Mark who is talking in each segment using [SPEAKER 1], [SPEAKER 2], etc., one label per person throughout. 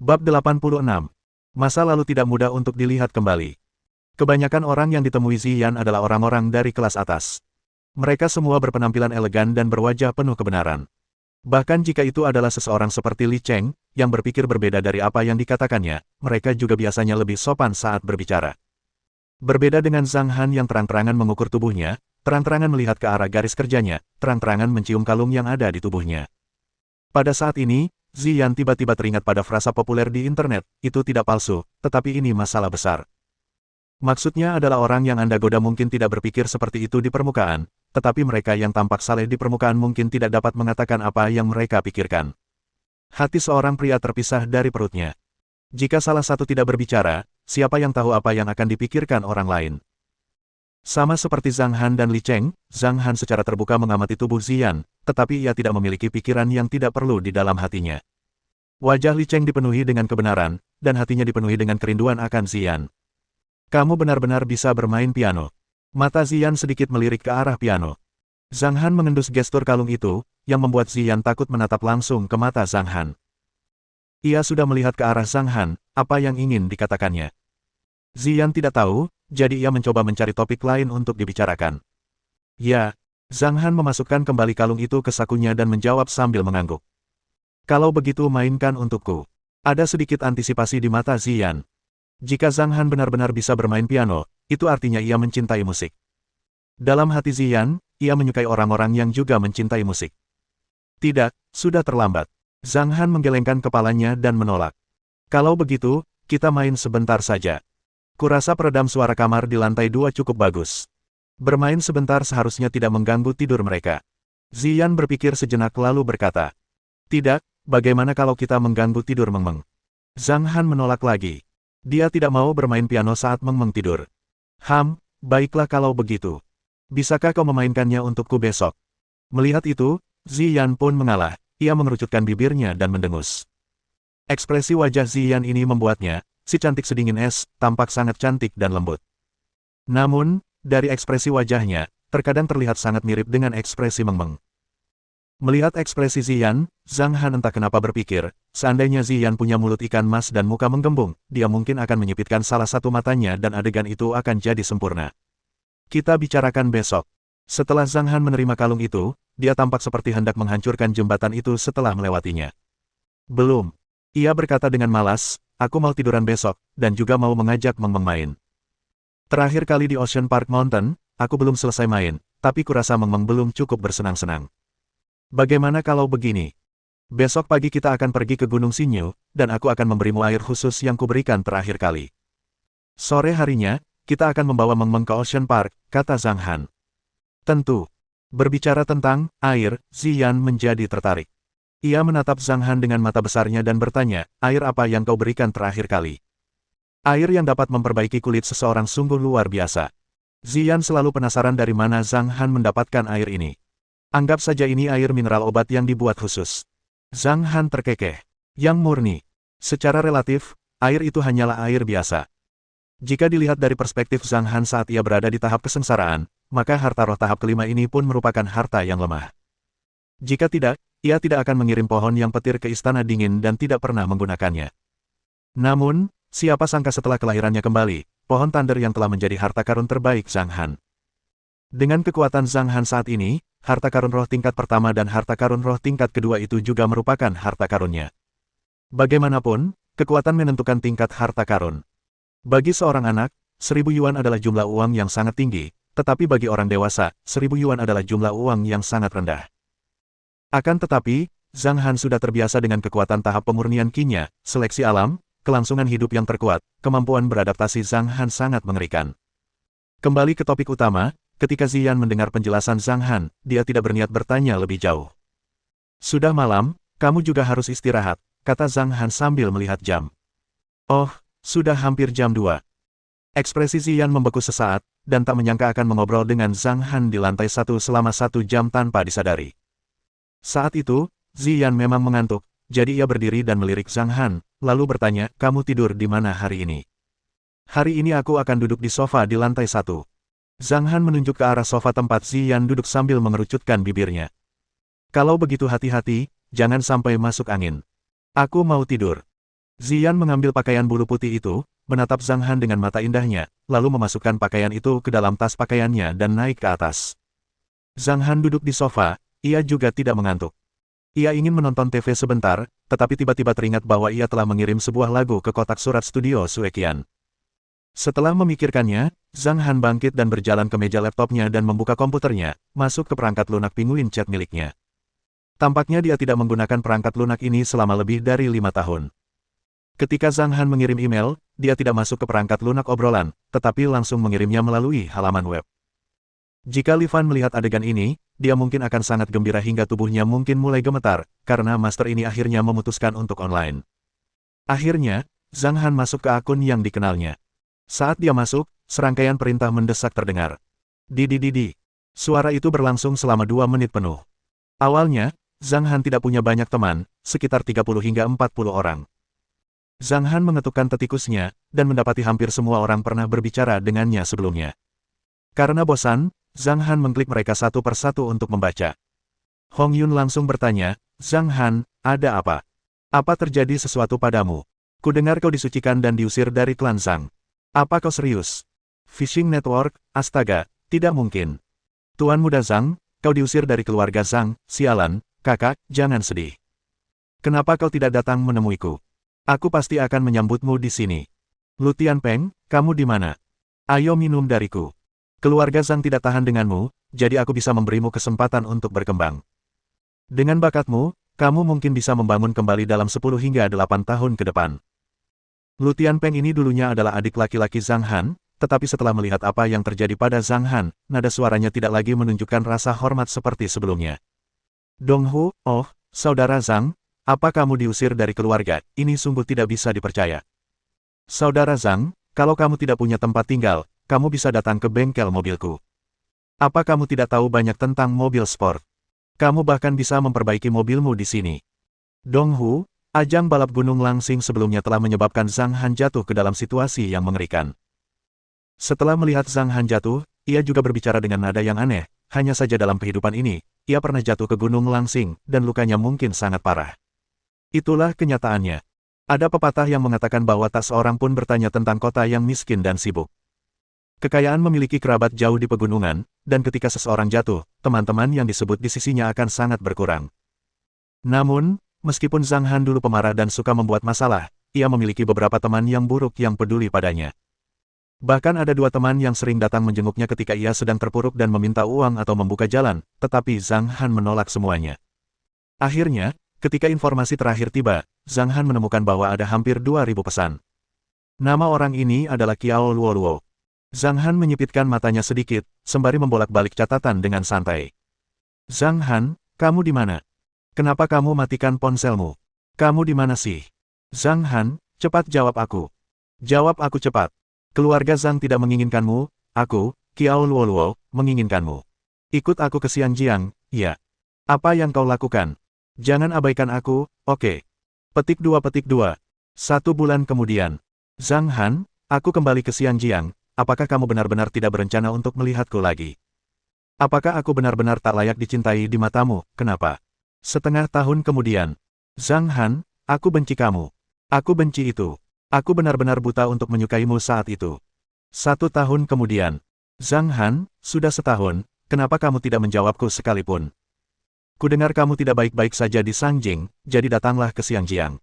[SPEAKER 1] Bab 86. Masa lalu tidak mudah untuk dilihat kembali. Kebanyakan orang yang ditemui Ziyan adalah orang-orang dari kelas atas. Mereka semua berpenampilan elegan dan berwajah penuh kebenaran. Bahkan jika itu adalah seseorang seperti Li Cheng, yang berpikir berbeda dari apa yang dikatakannya, mereka juga biasanya lebih sopan saat berbicara. Berbeda dengan Zhang Han yang terang-terangan mengukur tubuhnya, terang-terangan melihat ke arah garis kerjanya, terang-terangan mencium kalung yang ada di tubuhnya. Pada saat ini, Ziyan tiba-tiba teringat pada frasa populer di internet, itu tidak palsu, tetapi ini masalah besar. Maksudnya adalah orang yang Anda goda mungkin tidak berpikir seperti itu di permukaan, tetapi mereka yang tampak saleh di permukaan mungkin tidak dapat mengatakan apa yang mereka pikirkan. Hati seorang pria terpisah dari perutnya. Jika salah satu tidak berbicara, siapa yang tahu apa yang akan dipikirkan orang lain? Sama seperti Zhang Han dan Li Cheng, Zhang Han secara terbuka mengamati tubuh Ziyan, tetapi ia tidak memiliki pikiran yang tidak perlu di dalam hatinya. Wajah Li Cheng dipenuhi dengan kebenaran, dan hatinya dipenuhi dengan kerinduan akan Ziyan. Kamu benar-benar bisa bermain piano. Mata Ziyan sedikit melirik ke arah piano. Zhang Han mengendus gestur kalung itu, yang membuat Ziyan takut menatap langsung ke mata Zhang Han. Ia sudah melihat ke arah Zhang Han, apa yang ingin dikatakannya. Ziyan tidak tahu, jadi ia mencoba mencari topik lain untuk dibicarakan. Ya, Zhang Han memasukkan kembali kalung itu ke sakunya dan menjawab sambil mengangguk. Kalau begitu mainkan untukku. Ada sedikit antisipasi di mata Ziyan. Jika Zhang Han benar-benar bisa bermain piano, itu artinya ia mencintai musik. Dalam hati Ziyan, ia menyukai orang-orang yang juga mencintai musik. Tidak, sudah terlambat. Zhang Han menggelengkan kepalanya dan menolak. Kalau begitu, kita main sebentar saja. Kurasa peredam suara kamar di lantai 2 cukup bagus. Bermain sebentar seharusnya tidak mengganggu tidur mereka. Ziyan berpikir sejenak lalu berkata. Tidak, bagaimana kalau kita mengganggu tidur Meng Meng? Zhang Han menolak lagi. Dia tidak mau bermain piano saat Meng Meng tidur. Baiklah kalau begitu. Bisakah kau memainkannya untukku besok? Melihat itu, Ziyan pun mengalah. Ia mengerucutkan bibirnya dan mendengus. Ekspresi wajah Ziyan ini membuatnya, si cantik sedingin es, tampak sangat cantik dan lembut. Namun, dari ekspresi wajahnya, terkadang terlihat sangat mirip dengan ekspresi Meng Meng. Melihat ekspresi Ziyan, Zhang Han entah kenapa berpikir, seandainya Ziyan punya mulut ikan mas dan muka menggembung, dia mungkin akan menyipitkan salah satu matanya dan adegan itu akan jadi sempurna. Kita bicarakan besok. Setelah Zhang Han menerima kalung itu, dia tampak seperti hendak menghancurkan jembatan itu setelah melewatinya. Belum. Ia berkata dengan malas, aku mau tiduran besok, dan juga mau mengajak Meng Meng main. Terakhir kali di Ocean Park Mountain, aku belum selesai main, tapi kurasa Meng Meng belum cukup bersenang-senang. Bagaimana kalau begini? Besok pagi kita akan pergi ke Gunung Xinyu, dan aku akan memberimu air khusus yang kuberikan terakhir kali. Sore harinya, kita akan membawa Meng Meng ke Ocean Park, kata Zhang Han. Tentu. Berbicara tentang air, Ziyan menjadi tertarik. Ia menatap Zhang Han dengan mata besarnya dan bertanya, air apa yang kau berikan terakhir kali? Air yang dapat memperbaiki kulit seseorang sungguh luar biasa. Ziyan selalu penasaran dari mana Zhang Han mendapatkan air ini. Anggap saja ini air mineral obat yang dibuat khusus. Zhang Han terkekeh. Yang murni. Secara relatif, air itu hanyalah air biasa. Jika dilihat dari perspektif Zhang Han saat ia berada di tahap kesengsaraan, maka harta roh tahap kelima ini pun merupakan harta yang lemah. Jika tidak, ia tidak akan mengirim pohon yang petir ke istana dingin dan tidak pernah menggunakannya. Namun, siapa sangka setelah kelahirannya kembali, pohon thunder yang telah menjadi harta karun terbaik Zhang Han. Dengan kekuatan Zhang Han saat ini, harta karun roh tingkat pertama dan harta karun roh tingkat kedua itu juga merupakan harta karunnya. Bagaimanapun, kekuatan menentukan tingkat harta karun. Bagi seorang anak, 1000 yuan adalah jumlah uang yang sangat tinggi, tetapi bagi orang dewasa, 1000 yuan adalah jumlah uang yang sangat rendah. Akan tetapi, Zhang Han sudah terbiasa dengan kekuatan tahap pemurnian Qi-nya, seleksi alam, kelangsungan hidup yang terkuat, kemampuan beradaptasi Zhang Han sangat mengerikan. Kembali ke topik utama, ketika Ziyan mendengar penjelasan Zhang Han, dia tidak berniat bertanya lebih jauh. Sudah malam, kamu juga harus istirahat, kata Zhang Han sambil melihat jam. Oh, sudah hampir jam 2. Ekspresi Ziyan membeku sesaat, dan tak menyangka akan mengobrol dengan Zhang Han di lantai 1 selama 1 jam tanpa disadari. Saat itu, Ziyan memang mengantuk, jadi ia berdiri dan melirik Zhang Han, lalu bertanya, kamu tidur di mana hari ini? Hari ini aku akan duduk di sofa di lantai 1. Zhang Han menunjuk ke arah sofa tempat Ziyan duduk sambil mengerucutkan bibirnya. Kalau begitu hati-hati, jangan sampai masuk angin. Aku mau tidur. Ziyan mengambil pakaian bulu putih itu, menatap Zhang Han dengan mata indahnya, lalu memasukkan pakaian itu ke dalam tas pakaiannya dan naik ke atas. Zhang Han duduk di sofa, ia juga tidak mengantuk. Ia ingin menonton TV sebentar, tetapi tiba-tiba teringat bahwa ia telah mengirim sebuah lagu ke kotak surat studio Suekian. Setelah memikirkannya, Zhang Han bangkit dan berjalan ke meja laptopnya dan membuka komputernya, masuk ke perangkat lunak Penguin Chat miliknya. Tampaknya dia tidak menggunakan perangkat lunak ini selama lebih dari 5 tahun. Ketika Zhang Han mengirim email, dia tidak masuk ke perangkat lunak obrolan, tetapi langsung mengirimnya melalui halaman web. Jika Li Fan melihat adegan ini, dia mungkin akan sangat gembira hingga tubuhnya mungkin mulai gemetar, karena master ini akhirnya memutuskan untuk online. Akhirnya, Zhang Han masuk ke akun yang dikenalnya. Saat dia masuk, serangkaian perintah mendesak terdengar. Didididi. Suara itu berlangsung selama 2 menit penuh. Awalnya, Zhang Han tidak punya banyak teman, sekitar 30 hingga 40 orang. Zhang Han mengetukkan tetikusnya, dan mendapati hampir semua orang pernah berbicara dengannya sebelumnya. Karena bosan, Zhang Han mengklik mereka satu persatu untuk membaca. Hong Yun langsung bertanya, "Zhang Han, ada apa? Apa terjadi sesuatu padamu? Kudengar kau disucikan dan diusir dari klan Zhang. Apa kau serius? Phishing Network, astaga, tidak mungkin. Tuan Muda Zhang, kau diusir dari keluarga Zhang, sialan, kakak, jangan sedih. Kenapa kau tidak datang menemuiku? Aku pasti akan menyambutmu di sini. Lu Tianpeng, kamu di mana? Ayo minum dariku. Keluarga Zhang tidak tahan denganmu, jadi aku bisa memberimu kesempatan untuk berkembang. Dengan bakatmu, kamu mungkin bisa membangun kembali dalam 10 hingga 8 tahun ke depan." Lu Tianpeng ini dulunya adalah adik laki-laki Zhang Han, tetapi setelah melihat apa yang terjadi pada Zhang Han, nada suaranya tidak lagi menunjukkan rasa hormat seperti sebelumnya. "Donghu, oh, saudara Zhang, apa kamu diusir dari keluarga? Ini sungguh tidak bisa dipercaya. Saudara Zhang, kalau kamu tidak punya tempat tinggal, kamu bisa datang ke bengkel mobilku. Apa kamu tidak tahu banyak tentang mobil sport? Kamu bahkan bisa memperbaiki mobilmu di sini." Donghu, ajang balap gunung langsing sebelumnya telah menyebabkan Zhang Han jatuh ke dalam situasi yang mengerikan. Setelah melihat Zhang Han jatuh, ia juga berbicara dengan nada yang aneh, hanya saja dalam kehidupan ini, ia pernah jatuh ke gunung langsing, dan lukanya mungkin sangat parah. Itulah kenyataannya. Ada pepatah yang mengatakan bahwa tak seorang pun bertanya tentang kota yang miskin dan sibuk. Kekayaan memiliki kerabat jauh di pegunungan, dan ketika seseorang jatuh, teman-teman yang disebut di sisinya akan sangat berkurang. Namun, meskipun Zhang Han dulu pemarah dan suka membuat masalah, ia memiliki beberapa teman yang buruk yang peduli padanya. Bahkan ada 2 teman yang sering datang menjenguknya ketika ia sedang terpuruk dan meminta uang atau membuka jalan, tetapi Zhang Han menolak semuanya. Akhirnya, ketika informasi terakhir tiba, Zhang Han menemukan bahwa ada hampir 2.000 pesan. Nama orang ini adalah Qiao Luoluo. Zhang Han menyipitkan matanya sedikit, sembari membolak-balik catatan dengan santai. "Zhang Han, kamu di mana? Kenapa kamu matikan ponselmu? Kamu di mana sih? Zhang Han, cepat jawab aku. Jawab aku cepat. Keluarga Zhang tidak menginginkanmu, aku, Qiao Luoluo, menginginkanmu. Ikut aku ke Xianjiang, ya. Apa yang kau lakukan? Jangan abaikan aku, oke. Petik 2. 1 bulan kemudian. Zhang Han, aku kembali ke Xianjiang, apakah kamu benar-benar tidak berencana untuk melihatku lagi? Apakah aku benar-benar tak layak dicintai di matamu, kenapa? Setengah tahun kemudian. Zhang Han, aku benci kamu. Aku benci itu. Aku benar-benar buta untuk menyukaimu saat itu. 1 tahun kemudian. Zhang Han, sudah setahun, kenapa kamu tidak menjawabku sekalipun? Kudengar kamu tidak baik-baik saja di Sangjing, jadi datanglah ke Xianjiang.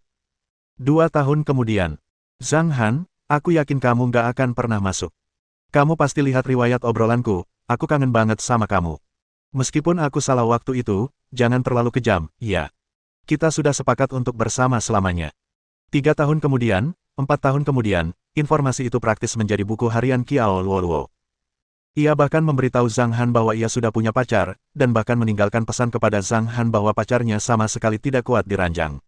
[SPEAKER 1] 2 tahun kemudian. Zhang Han, aku yakin kamu nggak akan pernah masuk. Kamu pasti lihat riwayat obrolanku, aku kangen banget sama kamu. Meskipun aku salah waktu itu, jangan terlalu kejam, ya. Kita sudah sepakat untuk bersama selamanya. 3 tahun kemudian, 4 tahun kemudian, informasi itu praktis menjadi buku harian Qiao Luoluo. Ia bahkan memberitahu Zhang Han bahwa ia sudah punya pacar, dan bahkan meninggalkan pesan kepada Zhang Han bahwa pacarnya sama sekali tidak kuat diranjang.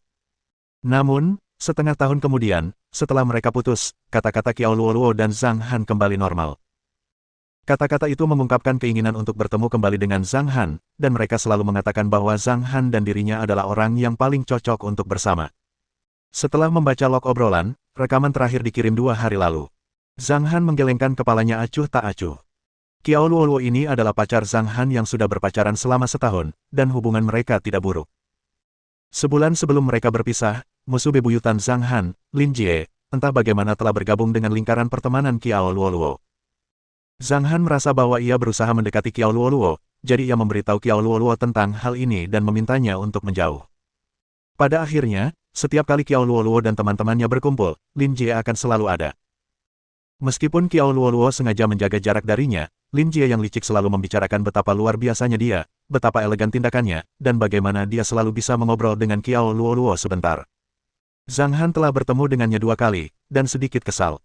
[SPEAKER 1] Namun, setengah tahun kemudian, setelah mereka putus, kata-kata Qiao Luoluo dan Zhang Han kembali normal. Kata-kata itu mengungkapkan keinginan untuk bertemu kembali dengan Zhang Han, dan mereka selalu mengatakan bahwa Zhang Han dan dirinya adalah orang yang paling cocok untuk bersama. Setelah membaca log obrolan, rekaman terakhir dikirim 2 hari lalu. Zhang Han menggelengkan kepalanya acuh tak acuh. Qiao Luoluo ini adalah pacar Zhang Han yang sudah berpacaran selama setahun, dan hubungan mereka tidak buruk. Sebulan sebelum mereka berpisah, musuh bebuyutan Zhang Han, Lin Jie, entah bagaimana telah bergabung dengan lingkaran pertemanan Qiao Luoluo. Zhang Han merasa bahwa ia berusaha mendekati Qiao Luoluo, jadi ia memberitahu Qiao Luoluo tentang hal ini dan memintanya untuk menjauh. Pada akhirnya, setiap kali Qiao Luoluo dan teman-temannya berkumpul, Lin Jie akan selalu ada. Meskipun Qiao Luoluo sengaja menjaga jarak darinya, Lin Jie yang licik selalu membicarakan betapa luar biasanya dia, betapa elegan tindakannya, dan bagaimana dia selalu bisa mengobrol dengan Qiao Luoluo sebentar. Zhang Han telah bertemu dengannya 2 kali, dan sedikit kesal.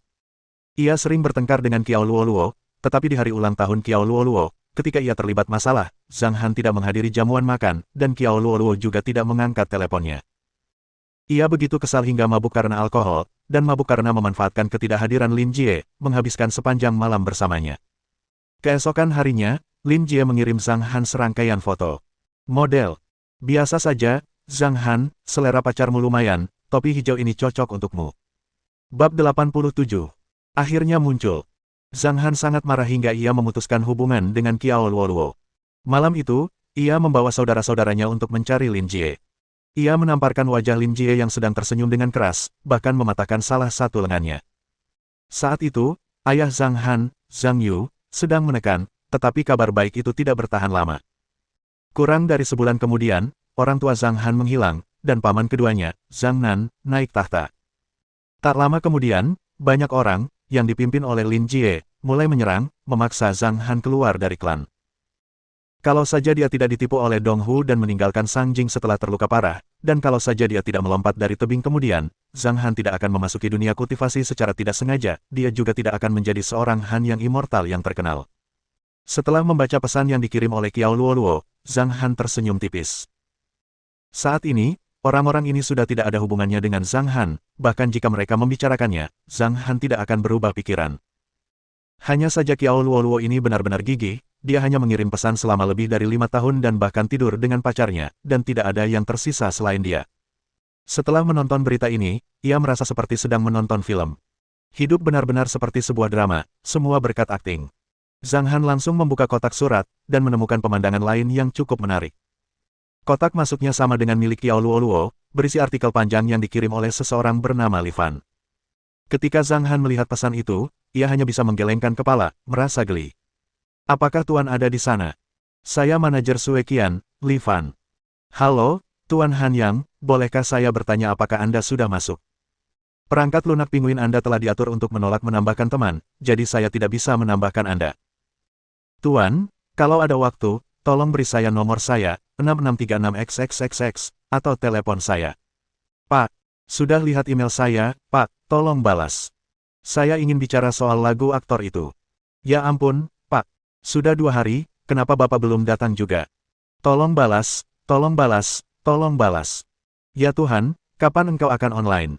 [SPEAKER 1] Ia sering bertengkar dengan Qiao Luoluo, tetapi di hari ulang tahun Qiao Luoluo, ketika ia terlibat masalah, Zhang Han tidak menghadiri jamuan makan, dan Qiao Luoluo juga tidak mengangkat teleponnya. Ia begitu kesal hingga mabuk karena alkohol, dan mabuk karena memanfaatkan ketidakhadiran Lin Jie, menghabiskan sepanjang malam bersamanya. Keesokan harinya, Lin Jie mengirim Zhang Han serangkaian foto. Model. Biasa saja, Zhang Han, selera pacarmu lumayan, topi hijau ini cocok untukmu. Bab 87. Akhirnya muncul. Zhang Han sangat marah hingga ia memutuskan hubungan dengan Qiao Luoluo. Malam itu, ia membawa saudara-saudaranya untuk mencari Lin Jie. Ia menamparkan wajah Lin Jie yang sedang tersenyum dengan keras, bahkan mematahkan salah satu lengannya. Saat itu, ayah Zhang Han, Zhang Yu, sedang menekan, tetapi kabar baik itu tidak bertahan lama. Kurang dari sebulan kemudian, orang tua Zhang Han menghilang, dan paman keduanya, Zhang Nan, naik tahta. Tak lama kemudian, banyak orang, yang dipimpin oleh Lin Jie, mulai menyerang, memaksa Zhang Han keluar dari klan. Kalau saja dia tidak ditipu oleh Dong Hu dan meninggalkan Sang Jing setelah terluka parah, dan kalau saja dia tidak melompat dari tebing kemudian, Zhang Han tidak akan memasuki dunia kultivasi secara tidak sengaja, dia juga tidak akan menjadi seorang Han yang immortal yang terkenal. Setelah membaca pesan yang dikirim oleh Qiao Luoluo, Zhang Han tersenyum tipis. Saat ini, orang-orang ini sudah tidak ada hubungannya dengan Zhang Han, bahkan jika mereka membicarakannya, Zhang Han tidak akan berubah pikiran. Hanya saja Qiao Luoluo ini benar-benar gigih, dia hanya mengirim pesan selama lebih dari 5 tahun dan bahkan tidur dengan pacarnya, dan tidak ada yang tersisa selain dia. Setelah menonton berita ini, ia merasa seperti sedang menonton film. Hidup benar-benar seperti sebuah drama, semua berkat akting. Zhang Han langsung membuka kotak surat, dan menemukan pemandangan lain yang cukup menarik. Kotak masuknya sama dengan milik Qiao Luoluo, berisi artikel panjang yang dikirim oleh seseorang bernama Li Fan. Ketika Zhang Han melihat pesan itu, ia hanya bisa menggelengkan kepala, merasa geli. Apakah Tuan ada di sana? Saya manajer Sue Qian, Li Fan. Halo, Tuan Han Yang, bolehkah saya bertanya apakah Anda sudah masuk? Perangkat lunak pinguin Anda telah diatur untuk menolak menambahkan teman, jadi saya tidak bisa menambahkan Anda. Tuan, kalau ada waktu, tolong beri saya nomor saya, 6636XXXX, atau telepon saya. Pak, sudah lihat email saya, Pak, tolong balas. Saya ingin bicara soal lagu aktor itu. Ya ampun, Pak. Sudah 2 hari, kenapa Bapak belum datang juga? Tolong balas, tolong balas, tolong balas. Ya Tuhan, kapan engkau akan online?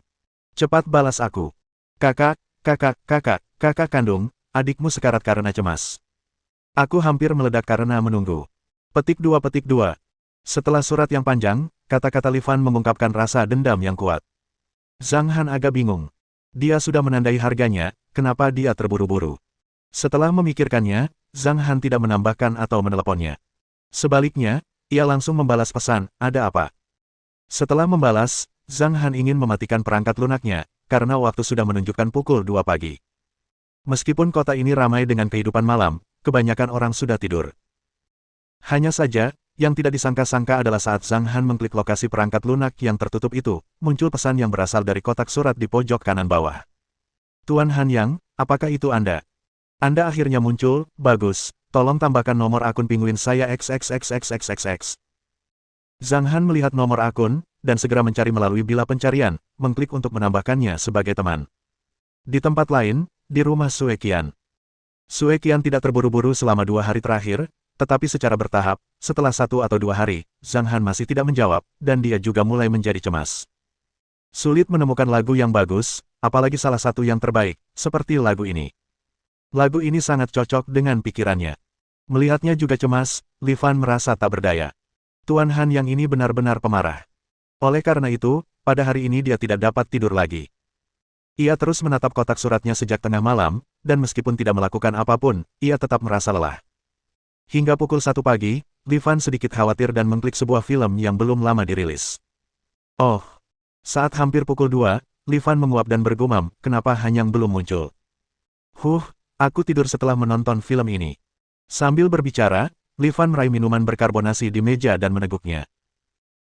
[SPEAKER 1] Cepat balas aku. Kakak kandung, adikmu sekarat karena cemas. Aku hampir meledak karena menunggu. Petik 2. Setelah surat yang panjang, kata-kata Li Fan mengungkapkan rasa dendam yang kuat. Zhang Han agak bingung. Dia sudah menandai harganya, kenapa dia terburu-buru? Setelah memikirkannya, Zhang Han tidak menambahkan atau meneleponnya. Sebaliknya, ia langsung membalas pesan, ada apa? Setelah membalas, Zhang Han ingin mematikan perangkat lunaknya, karena waktu sudah menunjukkan pukul 2 pagi. Meskipun kota ini ramai dengan kehidupan malam, kebanyakan orang sudah tidur. Hanya saja, yang tidak disangka-sangka adalah saat Zhang Han mengklik lokasi perangkat lunak yang tertutup itu, muncul pesan yang berasal dari kotak surat di pojok kanan bawah. Tuan Han Yang, apakah itu Anda? Anda akhirnya muncul, bagus, tolong tambahkan nomor akun pinguin saya XXXXXXX. Zhang Han melihat nomor akun, dan segera mencari melalui bila pencarian, mengklik untuk menambahkannya sebagai teman. Di tempat lain, di rumah Sue Qian. Sue Qian tidak terburu-buru selama 2 hari terakhir, tetapi secara bertahap, setelah 1 atau 2 hari, Zhang Han masih tidak menjawab, dan dia juga mulai menjadi cemas. Sulit menemukan lagu yang bagus, apalagi salah satu yang terbaik, seperti lagu ini. Lagu ini sangat cocok dengan pikirannya. Melihatnya juga cemas, Li Fan merasa tak berdaya. Tuan Han yang ini benar-benar pemarah. Oleh karena itu, pada hari ini dia tidak dapat tidur lagi. Ia terus menatap kotak suratnya sejak tengah malam, dan meskipun tidak melakukan apapun, ia tetap merasa lelah. Hingga pukul 1 pagi, Li Fan sedikit khawatir dan mengklik sebuah film yang belum lama dirilis. Oh, Saat hampir pukul 2, Li Fan menguap dan bergumam, kenapa Hanyang belum muncul. Aku tidur setelah menonton film ini. Sambil berbicara, Li Fan meraih minuman berkarbonasi di meja dan meneguknya.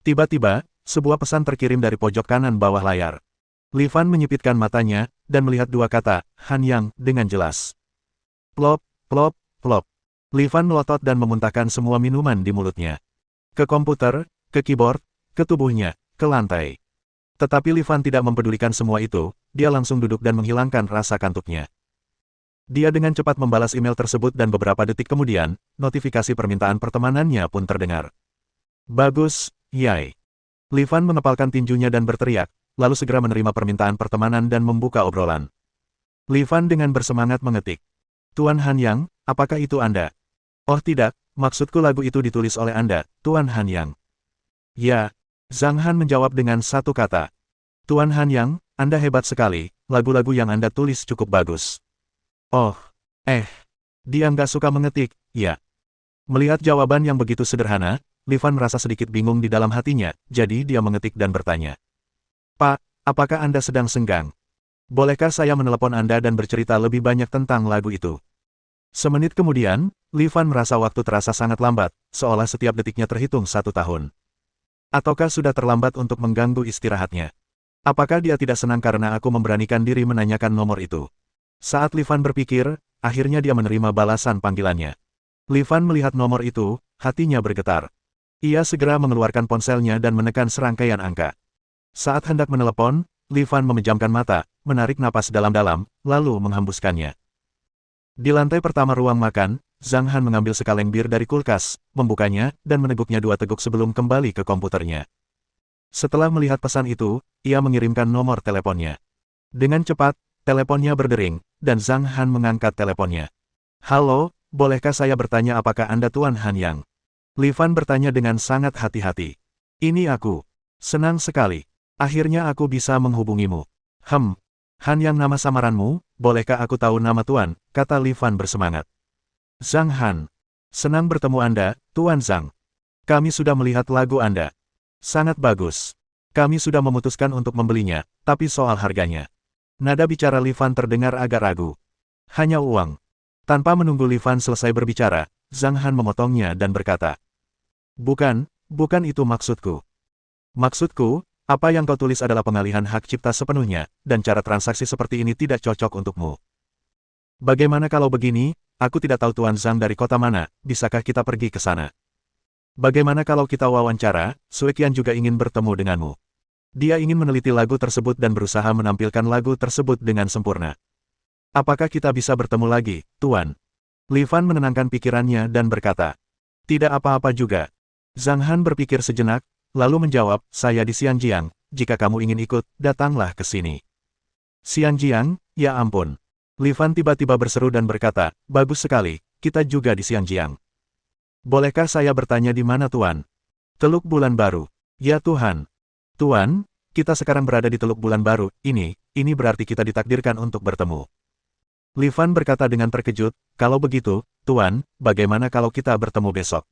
[SPEAKER 1] Tiba-tiba, sebuah pesan terkirim dari pojok kanan bawah layar. Li Fan menyipitkan matanya, dan melihat dua kata, Hanyang, dengan jelas. Plop, plop, plop. Li Fan melotot dan memuntahkan semua minuman di mulutnya. Ke komputer, ke keyboard, ke tubuhnya, ke lantai. Tetapi Li Fan tidak mempedulikan semua itu, dia langsung duduk dan menghilangkan rasa kantuknya. Dia dengan cepat membalas email tersebut dan beberapa detik kemudian, notifikasi permintaan pertemanannya pun terdengar. Bagus, Yai. Li Fan mengepalkan tinjunya dan berteriak, lalu segera menerima permintaan pertemanan dan membuka obrolan. Li Fan dengan bersemangat mengetik. Tuan Hanyang, apakah itu Anda? Oh tidak, maksudku lagu itu ditulis oleh Anda, Tuan Hanyang. Ya, Zhang Han menjawab dengan satu kata. Tuan Hanyang, Anda hebat sekali, lagu-lagu yang Anda tulis cukup bagus. Oh, dia nggak suka mengetik, ya. Melihat jawaban yang begitu sederhana, Li Fan merasa sedikit bingung di dalam hatinya, jadi dia mengetik dan bertanya. Pak, apakah Anda sedang senggang? Bolehkah saya menelepon Anda dan bercerita lebih banyak tentang lagu itu? Semenit kemudian, Li Fan merasa waktu terasa sangat lambat, seolah setiap detiknya terhitung 1 tahun. Ataukah sudah terlambat untuk mengganggu istirahatnya? Apakah dia tidak senang karena aku memberanikan diri menanyakan nomor itu? Saat Li Fan berpikir, akhirnya dia menerima balasan panggilannya. Li Fan melihat nomor itu, hatinya bergetar. Ia segera mengeluarkan ponselnya dan menekan serangkaian angka. Saat hendak menelepon, Li Fan memejamkan mata, menarik napas dalam-dalam, lalu menghembuskannya. Di lantai pertama ruang makan, Zhang Han mengambil sekaleng bir dari kulkas, membukanya, dan meneguknya 2 teguk sebelum kembali ke komputernya. Setelah melihat pesan itu, ia mengirimkan nomor teleponnya. Dengan cepat, teleponnya berdering, dan Zhang Han mengangkat teleponnya. Halo, bolehkah saya bertanya apakah Anda Tuan Hanyang? Li Fan bertanya dengan sangat hati-hati. Ini aku. Senang sekali. Akhirnya aku bisa menghubungimu. Hanyang nama samaranmu, bolehkah aku tahu nama Tuan, kata Li Fan bersemangat. Zhang Han. Senang bertemu Anda, Tuan Zhang. Kami sudah melihat lagu Anda. Sangat bagus. Kami sudah memutuskan untuk membelinya, tapi soal harganya. Nada bicara Li Fan terdengar agak ragu. Hanya uang. Tanpa menunggu Li Fan selesai berbicara, Zhang Han memotongnya dan berkata. Bukan itu maksudku. Maksudku, apa yang kau tulis adalah pengalihan hak cipta sepenuhnya, dan cara transaksi seperti ini tidak cocok untukmu. Bagaimana kalau begini, aku tidak tahu Tuan Zhang dari kota mana, bisakah kita pergi ke sana? Bagaimana kalau kita wawancara, Sui Qian juga ingin bertemu denganmu. Dia ingin meneliti lagu tersebut dan berusaha menampilkan lagu tersebut dengan sempurna. Apakah kita bisa bertemu lagi, Tuan? Li Fan menenangkan pikirannya dan berkata. Tidak apa-apa juga. Zhang Han berpikir sejenak, lalu menjawab, saya di Xianjiang, jika kamu ingin ikut, datanglah ke sini. Xianjiang, ya ampun. Li Fan tiba-tiba berseru dan berkata, bagus sekali, kita juga di Xianjiang. Bolehkah saya bertanya di mana Tuan? Teluk Bulan Baru. Ya Tuhan. Tuan, kita sekarang berada di Teluk Bulan Baru, ini berarti kita ditakdirkan untuk bertemu. Li Fan berkata dengan terkejut, kalau begitu, Tuan, bagaimana kalau kita bertemu besok?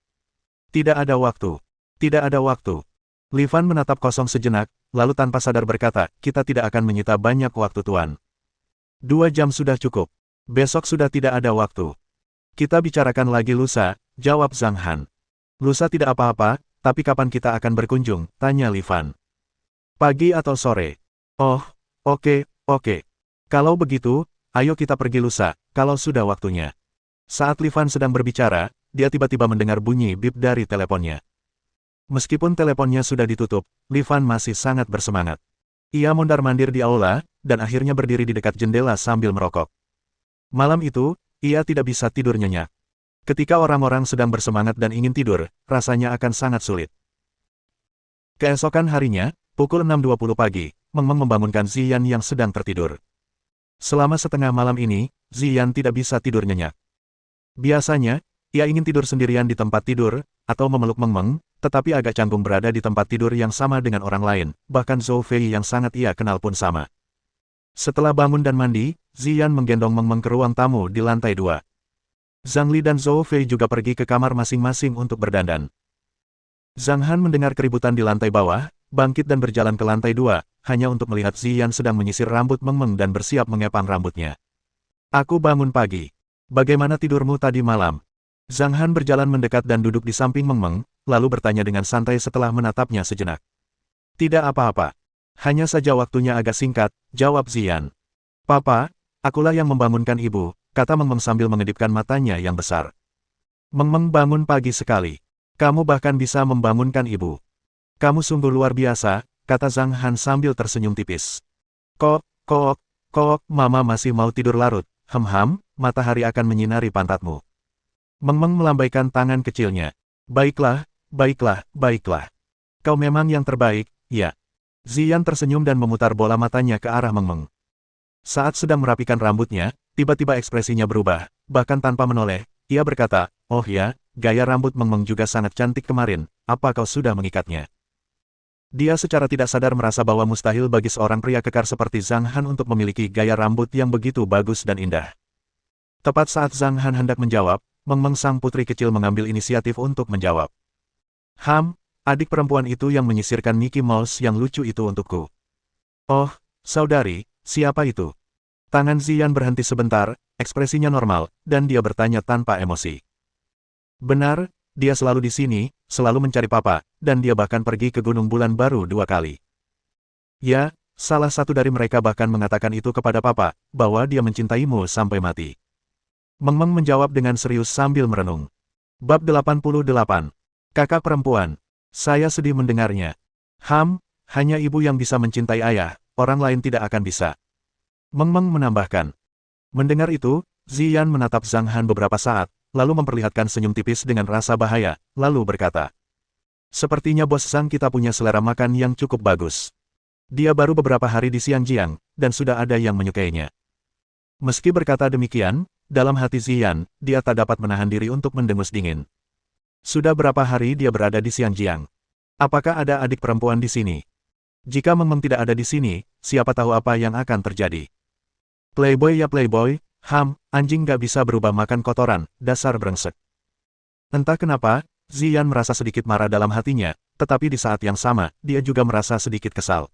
[SPEAKER 1] Tidak ada waktu. Tidak ada waktu. Li Fan menatap kosong sejenak, lalu tanpa sadar berkata, kita tidak akan menyita banyak waktu Tuan. 2 jam sudah cukup. Besok sudah tidak ada waktu. Kita bicarakan lagi lusa, jawab Zhang Han. Lusa tidak apa-apa, tapi kapan kita akan berkunjung, tanya Li Fan. Pagi atau sore? Oh, oke. Kalau begitu, ayo kita pergi lusa, kalau sudah waktunya. Saat Li Fan sedang berbicara, dia tiba-tiba mendengar bunyi bip dari teleponnya. Meskipun teleponnya sudah ditutup, Li Fan masih sangat bersemangat. Ia mondar-mandir di aula, dan akhirnya berdiri di dekat jendela sambil merokok. Malam itu, ia tidak bisa tidur nyenyak. Ketika orang-orang sedang bersemangat dan ingin tidur, rasanya akan sangat sulit. Keesokan harinya, pukul 6.20 pagi, Meng Meng membangunkan Ziyan yang sedang tertidur. Selama setengah malam ini, Ziyan tidak bisa tidur nyenyak. Biasanya, ia ingin tidur sendirian di tempat tidur, atau memeluk Meng Meng, tetapi agak canggung berada di tempat tidur yang sama dengan orang lain, bahkan Zhou Fei yang sangat ia kenal pun sama. Setelah bangun dan mandi, Ziyan menggendong Meng Meng ke ruang tamu di lantai 2. Zhang Li dan Zhou Fei juga pergi ke kamar masing-masing untuk berdandan. Zhang Han mendengar keributan di lantai bawah, bangkit dan berjalan ke lantai 2, hanya untuk melihat Ziyan sedang menyisir rambut Meng Meng dan bersiap mengepang rambutnya. Aku bangun pagi. Bagaimana tidurmu tadi malam? Zhang Han berjalan mendekat dan duduk di samping Meng Meng, lalu bertanya dengan santai setelah menatapnya sejenak. Tidak apa-apa. Hanya saja waktunya agak singkat, jawab Ziyan. Papa, akulah yang membangunkan ibu, kata Meng Meng sambil mengedipkan matanya yang besar. Meng Meng bangun pagi sekali. Kamu bahkan bisa membangunkan ibu. Kamu sungguh luar biasa, kata Zhang Han sambil tersenyum tipis. Kok, mama masih mau tidur larut, matahari akan menyinari pantatmu. Meng Meng melambaikan tangan kecilnya. Baiklah. Kau memang yang terbaik, ya. Ziyan tersenyum dan memutar bola matanya ke arah Meng Meng. Saat sedang merapikan rambutnya, tiba-tiba ekspresinya berubah, bahkan tanpa menoleh, ia berkata, oh ya, gaya rambut Meng Meng juga sangat cantik kemarin, apa kau sudah mengikatnya? Dia secara tidak sadar merasa bahwa mustahil bagi seorang pria kekar seperti Zhang Han untuk memiliki gaya rambut yang begitu bagus dan indah. Tepat saat Zhang Han hendak menjawab, Meng Meng sang putri kecil mengambil inisiatif untuk menjawab. Adik perempuan itu yang menyisirkan Mickey Mouse yang lucu itu untukku. Oh, saudari, siapa itu? Tangan Ziyan berhenti sebentar, ekspresinya normal, dan dia bertanya tanpa emosi. Benar, dia selalu di sini, selalu mencari papa, dan dia bahkan pergi ke Gunung Bulan Baru 2 kali. Ya, salah satu dari mereka bahkan mengatakan itu kepada papa, bahwa dia mencintaimu sampai mati. Meng Meng menjawab dengan serius sambil merenung. Bab 88. Kakak perempuan. Saya sedih mendengarnya. Hanya ibu yang bisa mencintai ayah, orang lain tidak akan bisa. Meng Meng menambahkan. Mendengar itu, Ziyan menatap Zhang Han beberapa saat, lalu memperlihatkan senyum tipis dengan rasa bahaya, lalu berkata. Sepertinya bos Zhang kita punya selera makan yang cukup bagus. Dia baru beberapa hari di Xiangjiang, dan sudah ada yang menyukainya. Meski berkata demikian, dalam hati Ziyan, dia tak dapat menahan diri untuk mendengus dingin. Sudah berapa hari dia berada di Xiangjiang? Apakah ada adik perempuan di sini? Jika Meng Meng tidak ada di sini, siapa tahu apa yang akan terjadi? Playboy ya playboy, anjing gak bisa berubah makan kotoran, dasar brengsek. Entah kenapa, Ziyan merasa sedikit marah dalam hatinya, tetapi di saat yang sama, dia juga merasa sedikit kesal.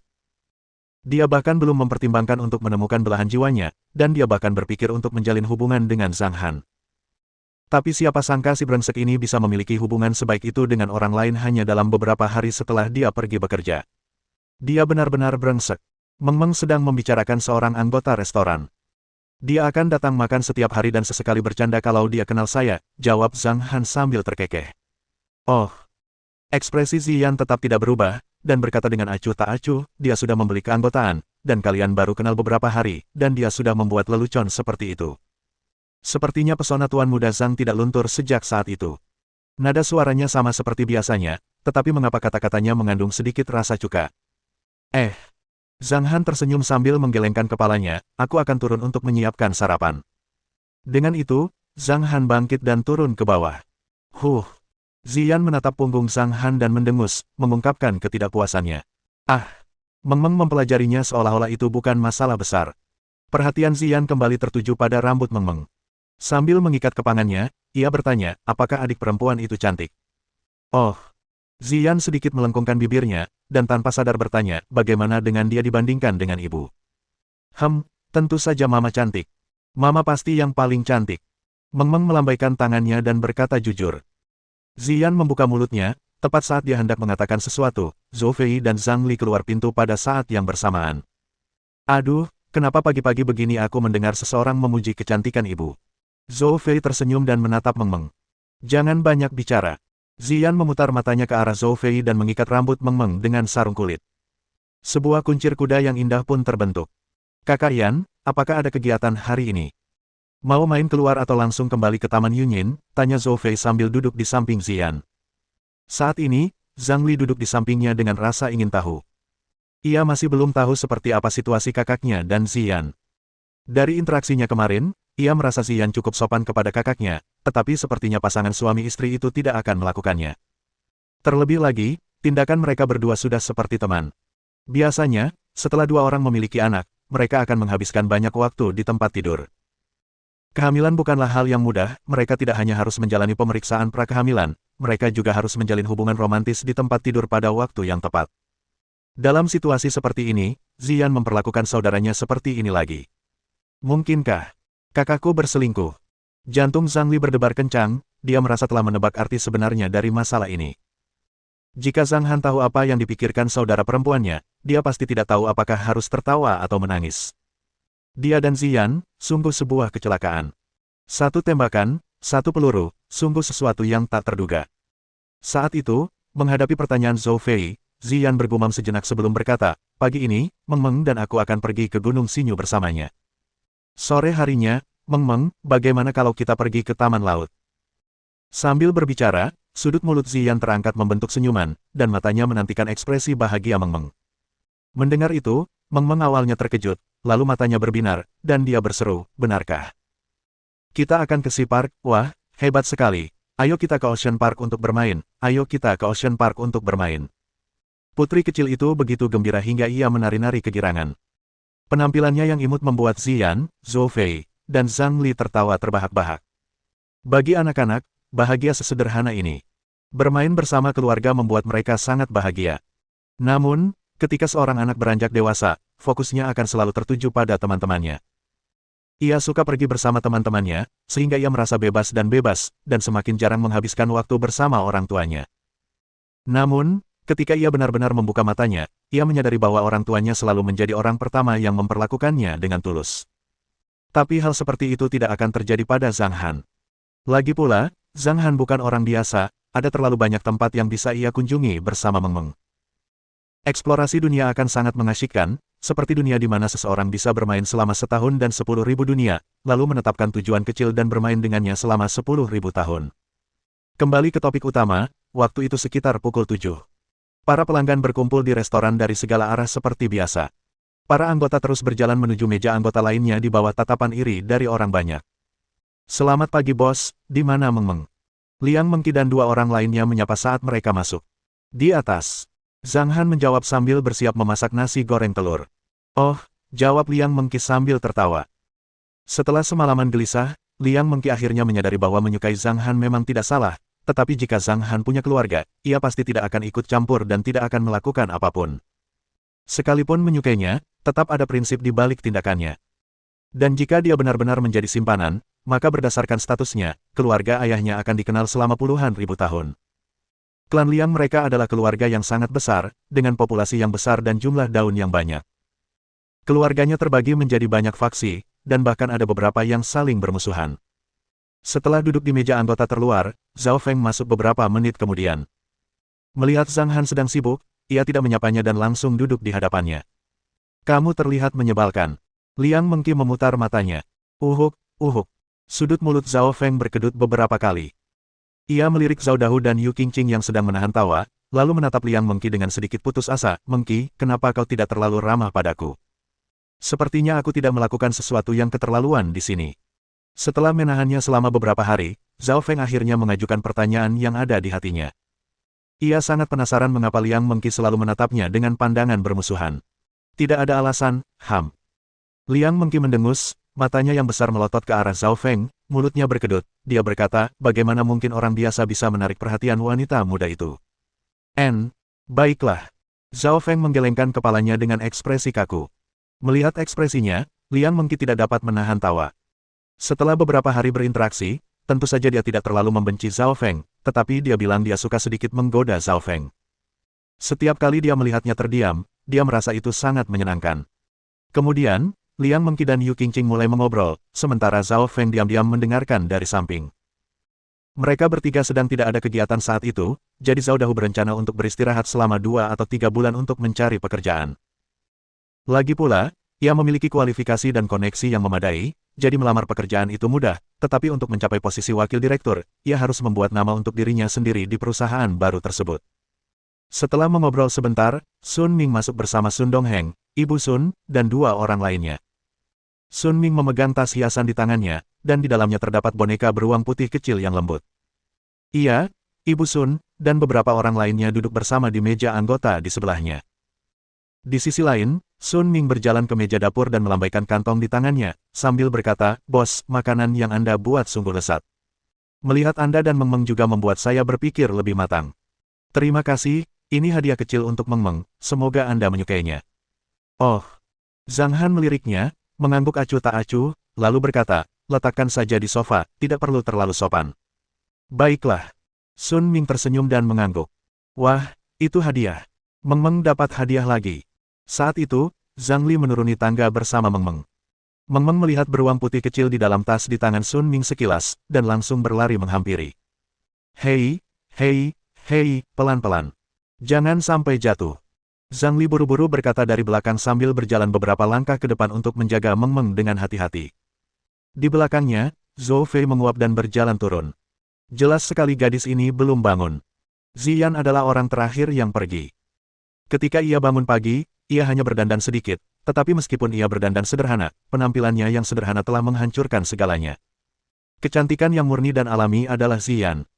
[SPEAKER 1] Dia bahkan belum mempertimbangkan untuk menemukan belahan jiwanya, dan dia bahkan berpikir untuk menjalin hubungan dengan Zhang Han. Tapi siapa sangka si brengsek ini bisa memiliki hubungan sebaik itu dengan orang lain hanya dalam beberapa hari setelah dia pergi bekerja. Dia benar-benar brengsek. Meng Meng sedang membicarakan seorang anggota restoran. Dia akan datang makan setiap hari dan sesekali bercanda kalau dia kenal saya, jawab Zhang Han sambil terkekeh. Oh. Ekspresi Ziyan tetap tidak berubah, dan berkata dengan acuh tak acuh, dia sudah membeli keanggotaan, dan kalian baru kenal beberapa hari, dan dia sudah membuat lelucon seperti itu. Sepertinya pesona tuan muda Zhang tidak luntur sejak saat itu. Nada suaranya sama seperti biasanya, tetapi mengapa kata-katanya mengandung sedikit rasa cuka. Zhang Han tersenyum sambil menggelengkan kepalanya, aku akan turun untuk menyiapkan sarapan. Dengan itu, Zhang Han bangkit dan turun ke bawah. Ziyan menatap punggung Zhang Han dan mendengus, mengungkapkan ketidakpuasannya. Meng Meng mempelajarinya seolah-olah itu bukan masalah besar. Perhatian Ziyan kembali tertuju pada rambut Meng Meng. Sambil mengikat kepangannya, ia bertanya, apakah adik perempuan itu cantik? Oh. Ziyan sedikit melengkungkan bibirnya, dan tanpa sadar bertanya, bagaimana dengan dia dibandingkan dengan ibu? Tentu saja mama cantik. Mama pasti yang paling cantik. Meng Meng melambaikan tangannya dan berkata jujur. Ziyan membuka mulutnya, tepat saat dia hendak mengatakan sesuatu, Zhou Fei dan Zhang Li keluar pintu pada saat yang bersamaan. Aduh, kenapa pagi-pagi begini aku mendengar seseorang memuji kecantikan ibu? Zhou Fei tersenyum dan menatap Meng Meng. Jangan banyak bicara. Ziyan memutar matanya ke arah Zhou Fei dan mengikat rambut Meng Meng dengan sarung kulit. Sebuah kuncir kuda yang indah pun terbentuk. Kakak Yan, apakah ada kegiatan hari ini? Mau main keluar atau langsung kembali ke Taman Yunyin? Tanya Zhou Fei sambil duduk di samping Ziyan. Saat ini, Zhang Li duduk di sampingnya dengan rasa ingin tahu. Ia masih belum tahu seperti apa situasi kakaknya dan Ziyan. Dari interaksinya kemarin, ia merasa Ziyan cukup sopan kepada kakaknya, tetapi sepertinya pasangan suami istri itu tidak akan melakukannya. Terlebih lagi, tindakan mereka berdua sudah seperti teman. Biasanya, setelah dua orang memiliki anak, mereka akan menghabiskan banyak waktu di tempat tidur. Kehamilan bukanlah hal yang mudah, mereka tidak hanya harus menjalani pemeriksaan prakehamilan, mereka juga harus menjalin hubungan romantis di tempat tidur pada waktu yang tepat. Dalam situasi seperti ini, Ziyan memperlakukan saudaranya seperti ini lagi. Mungkinkah kakakku berselingkuh? Jantung Zhang Li berdebar kencang, dia merasa telah menebak arti sebenarnya dari masalah ini. Jika Zhang Han tahu apa yang dipikirkan saudara perempuannya, dia pasti tidak tahu apakah harus tertawa atau menangis. Dia dan Ziyan, sungguh sebuah kecelakaan. Satu tembakan, satu peluru, sungguh sesuatu yang tak terduga. Saat itu, menghadapi pertanyaan Zhou Fei, Ziyan bergumam sejenak sebelum berkata, pagi ini, Meng Meng dan aku akan pergi ke Gunung Sinyu bersamanya. Sore harinya, Meng Meng, bagaimana kalau kita pergi ke Taman Laut? Sambil berbicara, sudut mulut Ziyan terangkat membentuk senyuman, dan matanya menantikan ekspresi bahagia Meng Meng. Mendengar itu, Meng Meng awalnya terkejut, lalu matanya berbinar, dan dia berseru, benarkah? Kita akan ke Sea Park, wah, hebat sekali. Ayo kita ke Ocean Park untuk bermain, ayo kita ke Ocean Park untuk bermain. Putri kecil itu begitu gembira hingga ia menari-nari kegirangan. Penampilannya yang imut membuat Ziyan, Zhou Fei, dan Zhang Li tertawa terbahak-bahak. Bagi anak-anak, bahagia sesederhana ini. Bermain bersama keluarga membuat mereka sangat bahagia. Namun, ketika seorang anak beranjak dewasa, fokusnya akan selalu tertuju pada teman-temannya. Ia suka pergi bersama teman-temannya, sehingga ia merasa bebas, dan semakin jarang menghabiskan waktu bersama orang tuanya. Namun, ketika ia benar-benar membuka matanya, ia menyadari bahwa orang tuanya selalu menjadi orang pertama yang memperlakukannya dengan tulus. Tapi hal seperti itu tidak akan terjadi pada Zhang Han. Lagi pula, Zhang Han bukan orang biasa, ada terlalu banyak tempat yang bisa ia kunjungi bersama Meng Meng. Eksplorasi dunia akan sangat mengasyikkan, seperti dunia di mana seseorang bisa bermain selama setahun dan 10.000 dunia, lalu menetapkan tujuan kecil dan bermain dengannya selama 10.000 tahun. Kembali ke topik utama, waktu itu sekitar pukul 7. Para pelanggan berkumpul di restoran dari segala arah seperti biasa. Para anggota terus berjalan menuju meja anggota lainnya di bawah tatapan iri dari orang banyak. Selamat pagi bos, di mana Meng Meng? Liang Mengki dan dua orang lainnya menyapa saat mereka masuk. Di atas. Zhang Han menjawab sambil bersiap memasak nasi goreng telur. Oh, jawab Liang Mengki sambil tertawa. Setelah semalaman gelisah, Liang Mengki akhirnya menyadari bahwa menyukai Zhang Han memang tidak salah, tetapi jika Zhang Han punya keluarga, ia pasti tidak akan ikut campur dan tidak akan melakukan apapun. Sekalipun menyukainya, tetap ada prinsip di balik tindakannya. Dan jika dia benar-benar menjadi simpanan, maka berdasarkan statusnya, keluarga ayahnya akan dikenal selama puluhan ribu tahun. Klan Liang mereka adalah keluarga yang sangat besar, dengan populasi yang besar dan jumlah daun yang banyak. Keluarganya terbagi menjadi banyak faksi, dan bahkan ada beberapa yang saling bermusuhan. Setelah duduk di meja anggota terluar, Zhao Feng masuk beberapa menit kemudian. Melihat Zhang Han sedang sibuk, ia tidak menyapanya dan langsung duduk di hadapannya. Kamu terlihat menyebalkan. Liang Mengki memutar matanya. Uhuk, uhuk. Sudut mulut Zhao Feng berkedut beberapa kali. Ia melirik Zhao Dahu dan Yu Qingqing yang sedang menahan tawa, lalu menatap Liang Mengki dengan sedikit putus asa. Mengki, kenapa kau tidak terlalu ramah padaku? Sepertinya aku tidak melakukan sesuatu yang keterlaluan di sini. Setelah menahannya selama beberapa hari, Zhao Feng akhirnya mengajukan pertanyaan yang ada di hatinya. Ia sangat penasaran mengapa Liang Mengki selalu menatapnya dengan pandangan bermusuhan. Tidak ada alasan, Liang Mengki mendengus, matanya yang besar melotot ke arah Zhao Feng, mulutnya berkedut. Dia berkata, bagaimana mungkin orang biasa bisa menarik perhatian wanita muda itu? Baiklah. Zhao Feng menggelengkan kepalanya dengan ekspresi kaku. Melihat ekspresinya, Liang Mengki tidak dapat menahan tawa. Setelah beberapa hari berinteraksi, tentu saja dia tidak terlalu membenci Zhao Feng, tetapi dia bilang dia suka sedikit menggoda Zhao Feng. Setiap kali dia melihatnya terdiam, dia merasa itu sangat menyenangkan. Kemudian, Liang Mengki dan Yu Qingqing mulai mengobrol, sementara Zhao Feng diam-diam mendengarkan dari samping. Mereka bertiga sedang tidak ada kegiatan saat itu, jadi Zhao Dahu berencana untuk beristirahat selama 2 atau 3 bulan untuk mencari pekerjaan. Lagi pula, ia memiliki kualifikasi dan koneksi yang memadai, jadi melamar pekerjaan itu mudah, tetapi untuk mencapai posisi wakil direktur, ia harus membuat nama untuk dirinya sendiri di perusahaan baru tersebut. Setelah mengobrol sebentar, Sun Ming masuk bersama Sun Dongheng, Ibu Sun, dan 2 orang lainnya. Sun Ming memegang tas hiasan di tangannya, dan di dalamnya terdapat boneka beruang putih kecil yang lembut. Ia, Ibu Sun, dan beberapa orang lainnya duduk bersama di meja anggota di sebelahnya. Di sisi lain, Sun Ming berjalan ke meja dapur dan melambaikan kantong di tangannya, sambil berkata, "Bos, makanan yang Anda buat sungguh lezat. Melihat Anda dan Meng Meng juga membuat saya berpikir lebih matang. Terima kasih, Ini hadiah kecil untuk Meng Meng, semoga Anda menyukainya. Oh. Zhang Han meliriknya, mengangguk acuh tak acuh, lalu berkata, letakkan saja di sofa, tidak perlu terlalu sopan. Baiklah. Sun Ming tersenyum dan mengangguk. Wah, itu hadiah. Meng Meng dapat hadiah lagi. Saat itu, Zhang Li menuruni tangga bersama Meng Meng. Meng Meng melihat beruang putih kecil di dalam tas di tangan Sun Ming sekilas, dan langsung berlari menghampiri. Hei, hei, hei, pelan-pelan. Jangan sampai jatuh. Zhang Li buru-buru berkata dari belakang sambil berjalan beberapa langkah ke depan untuk menjaga Meng Meng dengan hati-hati. Di belakangnya, Zhou Fei menguap dan berjalan turun. Jelas sekali gadis ini belum bangun. Ziyan adalah orang terakhir yang pergi. Ketika ia bangun pagi, ia hanya berdandan sedikit, tetapi meskipun ia berdandan sederhana, penampilannya yang sederhana telah menghancurkan segalanya. Kecantikan yang murni dan alami adalah Ziyan.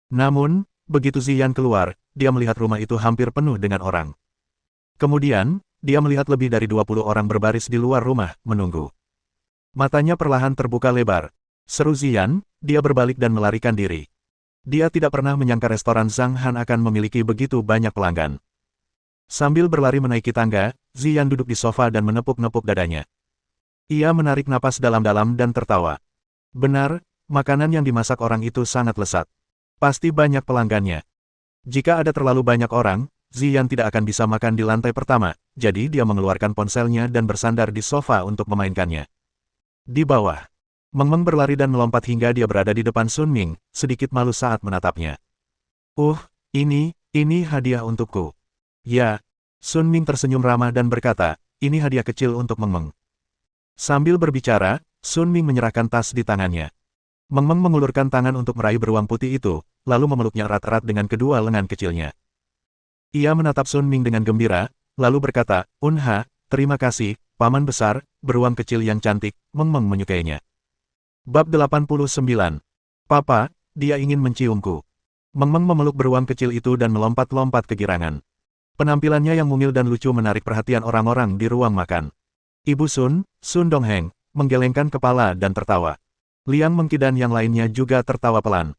[SPEAKER 1] Namun, begitu Ziyan keluar, dia melihat rumah itu hampir penuh dengan orang. Kemudian, dia melihat lebih dari 20 orang berbaris di luar rumah, menunggu. Matanya perlahan terbuka lebar. Seru Ziyan, dia berbalik dan melarikan diri. Dia tidak pernah menyangka restoran Zhang Han akan memiliki begitu banyak pelanggan. Sambil berlari menaiki tangga, Ziyan duduk di sofa dan menepuk-nepuk dadanya. Ia menarik napas dalam-dalam dan tertawa. Benar, makanan yang dimasak orang itu sangat lezat. Pasti banyak pelanggannya. Jika ada terlalu banyak orang, Ziyan tidak akan bisa makan di lantai pertama, jadi dia mengeluarkan ponselnya dan bersandar di sofa untuk memainkannya. Di bawah, Meng Meng berlari dan melompat hingga dia berada di depan Sun Ming, sedikit malu saat menatapnya. Ini hadiah untukku. Ya, Sun Ming tersenyum ramah dan berkata, ini hadiah kecil untuk Meng Meng. Sambil berbicara, Sun Ming menyerahkan tas di tangannya. Meng Meng mengulurkan tangan untuk meraih beruang putih itu, lalu memeluknya erat-erat dengan kedua lengan kecilnya. Ia menatap Sun Ming dengan gembira, lalu berkata, Unha, terima kasih, paman besar, beruang kecil yang cantik, Meng Meng menyukainya. Bab 89. Papa, dia ingin menciumku. Meng Meng memeluk beruang kecil itu dan melompat-lompat kegirangan. Penampilannya yang mungil dan lucu menarik perhatian orang-orang di ruang makan. Ibu Sun, Sun Dongheng, menggelengkan kepala dan tertawa. Liang Mengki dan yang lainnya juga tertawa pelan.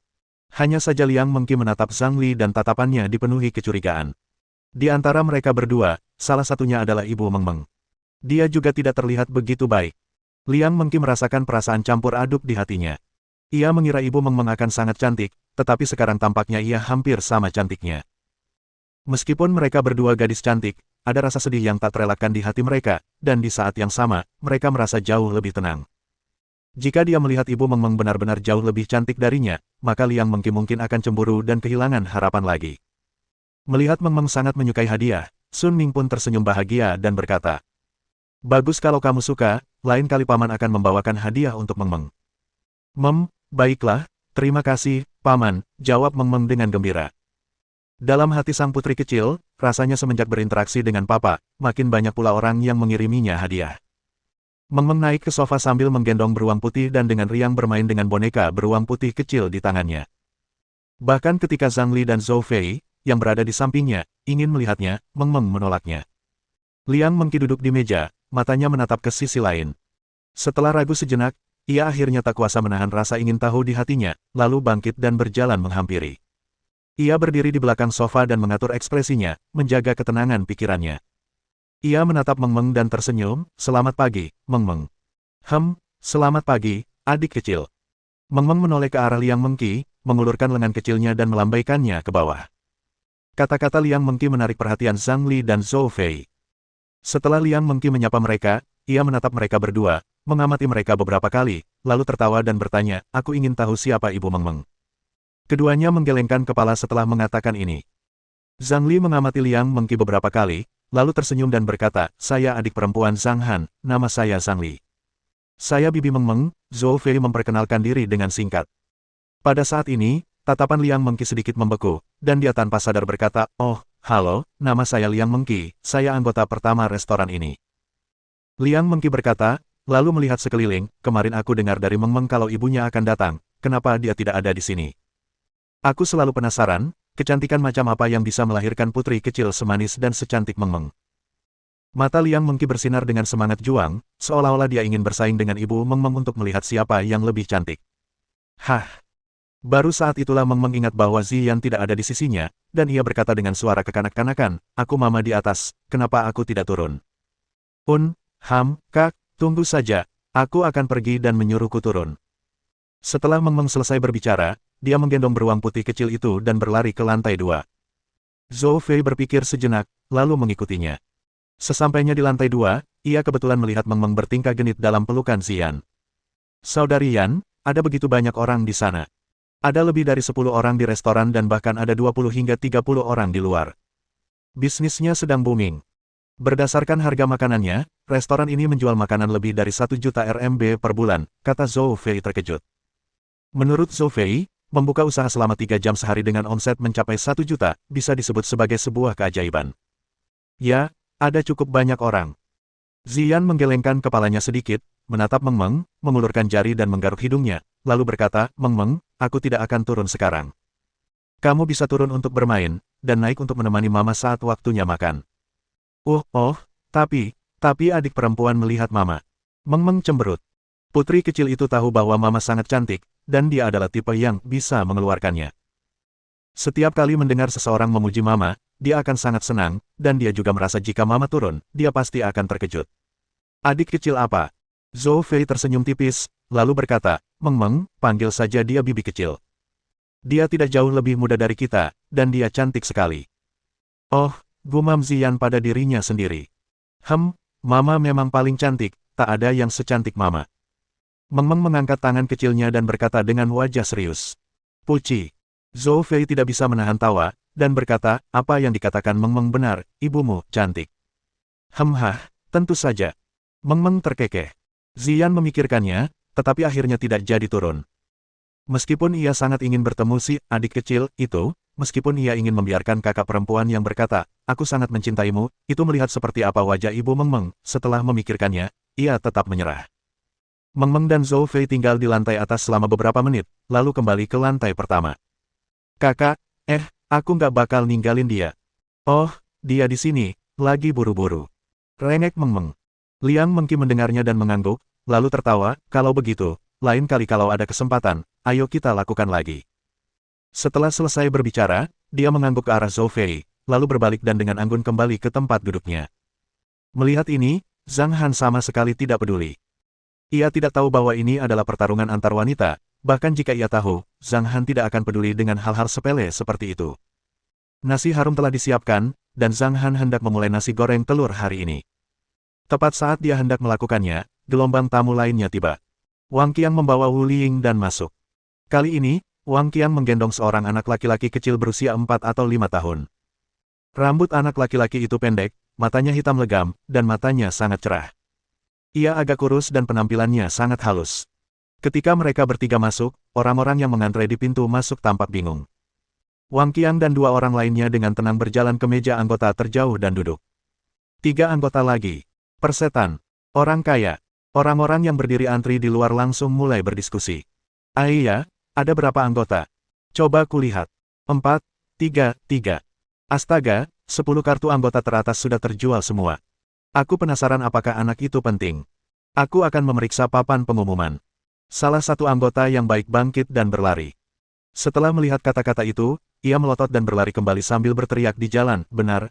[SPEAKER 1] Hanya saja Liang Mengki menatap Zhang Li dan tatapannya dipenuhi kecurigaan. Di antara mereka berdua, salah satunya adalah Ibu Meng Meng. Dia juga tidak terlihat begitu baik. Liang Mengki merasakan perasaan campur aduk di hatinya. Ia mengira Ibu Meng Meng akan sangat cantik, tetapi sekarang tampaknya ia hampir sama cantiknya. Meskipun mereka berdua gadis cantik, ada rasa sedih yang tak terelakkan di hati mereka, dan di saat yang sama, mereka merasa jauh lebih tenang. Jika dia melihat Ibu Meng Meng benar-benar jauh lebih cantik darinya, maka Liang Mengki mungkin akan cemburu dan kehilangan harapan lagi. Melihat Meng Meng sangat menyukai hadiah, Sun Ming pun tersenyum bahagia dan berkata, bagus kalau kamu suka, lain kali paman akan membawakan hadiah untuk Meng Meng. Baiklah, terima kasih, paman, jawab Meng Meng dengan gembira. Dalam hati sang putri kecil, rasanya semenjak berinteraksi dengan papa, makin banyak pula orang yang mengiriminya hadiah. Meng Meng naik ke sofa sambil menggendong beruang putih dan dengan riang bermain dengan boneka beruang putih kecil di tangannya. Bahkan ketika Zhang Li dan Zhou Fei, yang berada di sampingnya, ingin melihatnya, Meng Meng menolaknya. Liang Mengki duduk di meja, matanya menatap ke sisi lain. Setelah ragu sejenak, ia akhirnya tak kuasa menahan rasa ingin tahu di hatinya, lalu bangkit dan berjalan menghampiri. Ia berdiri di belakang sofa dan mengatur ekspresinya, menjaga ketenangan pikirannya. Ia menatap Meng Meng dan tersenyum, selamat pagi, Meng Meng. Selamat pagi, adik kecil. Meng Meng menoleh ke arah Liang Mengki, mengulurkan lengan kecilnya dan melambaikannya ke bawah. Kata-kata Liang Mengki menarik perhatian Zhang Li dan Zhou Fei. Setelah Liang Mengki menyapa mereka, ia menatap mereka berdua, mengamati mereka beberapa kali, lalu tertawa dan bertanya, aku ingin tahu siapa Ibu Meng Meng. Keduanya menggelengkan kepala setelah mengatakan ini. Zhang Li mengamati Liang Mengki beberapa kali, lalu tersenyum dan berkata, saya adik perempuan Zhang Han, nama saya Zhang Li. Saya Bibi Meng Meng, Zhou Fei memperkenalkan diri dengan singkat. Pada saat ini, tatapan Liang Mengki sedikit membeku, dan dia tanpa sadar berkata, oh, halo, nama saya Liang Mengki, saya anggota pertama restoran ini. Liang Mengki berkata, lalu melihat sekeliling, kemarin aku dengar dari Meng Meng kalau ibunya akan datang, kenapa dia tidak ada di sini? Aku selalu penasaran, kecantikan macam apa yang bisa melahirkan putri kecil semanis dan secantik Meng Meng. Mata Liang Mengki bersinar dengan semangat juang, seolah-olah dia ingin bersaing dengan Ibu Meng Meng untuk melihat siapa yang lebih cantik. Hah! Baru saat itulah Meng Meng ingat bahwa Ziyan tidak ada di sisinya, dan ia berkata dengan suara kekanak-kanakan, aku mama di atas, kenapa aku tidak turun? Kak, tunggu saja, aku akan pergi dan menyuruhku turun. Setelah Meng Meng selesai berbicara, dia menggendong beruang putih kecil itu dan berlari ke lantai 2. Zhou Fei berpikir sejenak, lalu mengikutinya. Sesampainya di lantai 2, ia kebetulan melihat Meng Meng bertingkah genit dalam pelukan Ziyan. Saudari Yan, ada begitu banyak orang di sana. Ada lebih dari 10 orang di restoran dan bahkan ada 20 hingga 30 orang di luar. Bisnisnya sedang booming. Berdasarkan harga makanannya, restoran ini menjual makanan lebih dari 1 juta RMB per bulan, kata Zhou Fei terkejut. Menurut Zhou Fei, membuka usaha selama 3 jam sehari dengan omset mencapai 1 juta, bisa disebut sebagai sebuah keajaiban. Ya, ada cukup banyak orang. Ziyan menggelengkan kepalanya sedikit, menatap Meng Meng, mengulurkan jari dan menggaruk hidungnya, lalu berkata, Meng Meng, aku tidak akan turun sekarang. Kamu bisa turun untuk bermain, dan naik untuk menemani mama saat waktunya makan. Tapi adik perempuan melihat mama. Meng Meng cemberut. Putri kecil itu tahu bahwa mama sangat cantik, dan dia adalah tipe yang bisa mengeluarkannya. Setiap kali mendengar seseorang memuji mama, dia akan sangat senang, dan dia juga merasa jika mama turun, dia pasti akan terkejut. Adik kecil apa? Zhou Fei tersenyum tipis, lalu berkata, Meng Meng, panggil saja dia bibi kecil. Dia tidak jauh lebih muda dari kita, dan dia cantik sekali. Oh, gumam Ziyan pada dirinya sendiri. Mama memang paling cantik, tak ada yang secantik mama. Meng Meng mengangkat tangan kecilnya dan berkata dengan wajah serius. Puci. Zhou Fei tidak bisa menahan tawa, dan berkata, apa yang dikatakan Meng Meng benar, ibumu cantik. Tentu saja. Meng Meng terkekeh. Ziyan memikirkannya, tetapi akhirnya tidak jadi turun. Meskipun ia sangat ingin bertemu si adik kecil itu, meskipun ia ingin membiarkan kakak perempuan yang berkata, aku sangat mencintaimu, itu melihat seperti apa wajah ibu Meng Meng, setelah memikirkannya, ia tetap menyerah. Meng Meng dan Zhou Fei tinggal di lantai atas selama beberapa menit, lalu kembali ke lantai pertama. Kakak, aku nggak bakal ninggalin dia. Oh, dia di sini, lagi buru-buru. Rengek Meng Meng. Liang Mengki mendengarnya dan mengangguk, lalu tertawa, kalau begitu, lain kali kalau ada kesempatan, ayo kita lakukan lagi. Setelah selesai berbicara, dia mengangguk ke arah Zhou Fei, lalu berbalik dan dengan anggun kembali ke tempat duduknya. Melihat ini, Zhang Han sama sekali tidak peduli. Ia tidak tahu bahwa ini adalah pertarungan antar wanita, bahkan jika ia tahu, Zhang Han tidak akan peduli dengan hal-hal sepele seperti itu. Nasi harum telah disiapkan, dan Zhang Han hendak memulai nasi goreng telur hari ini. Tepat saat dia hendak melakukannya, gelombang tamu lainnya tiba. Wang Qiang membawa Wu Liying dan masuk. Kali ini, Wang Qiang menggendong seorang anak laki-laki kecil berusia 4 atau 5 tahun. Rambut anak laki-laki itu pendek, matanya hitam legam, dan matanya sangat cerah. Ia agak kurus dan penampilannya sangat halus. Ketika mereka bertiga masuk, orang-orang yang mengantre di pintu masuk tampak bingung. Wang Qiang dan 2 orang lainnya dengan tenang berjalan ke meja anggota terjauh dan duduk. 3 anggota lagi. Persetan. Orang kaya. Orang-orang yang berdiri antri di luar langsung mulai berdiskusi. Iya, ada berapa anggota? Coba kulihat. 4, 3. Astaga, 10 kartu anggota teratas sudah terjual semua. Aku penasaran apakah anak itu penting. Aku akan memeriksa papan pengumuman. Salah satu anggota yang baik bangkit dan berlari. Setelah melihat kata-kata itu, ia melotot dan berlari kembali sambil berteriak di jalan, benar.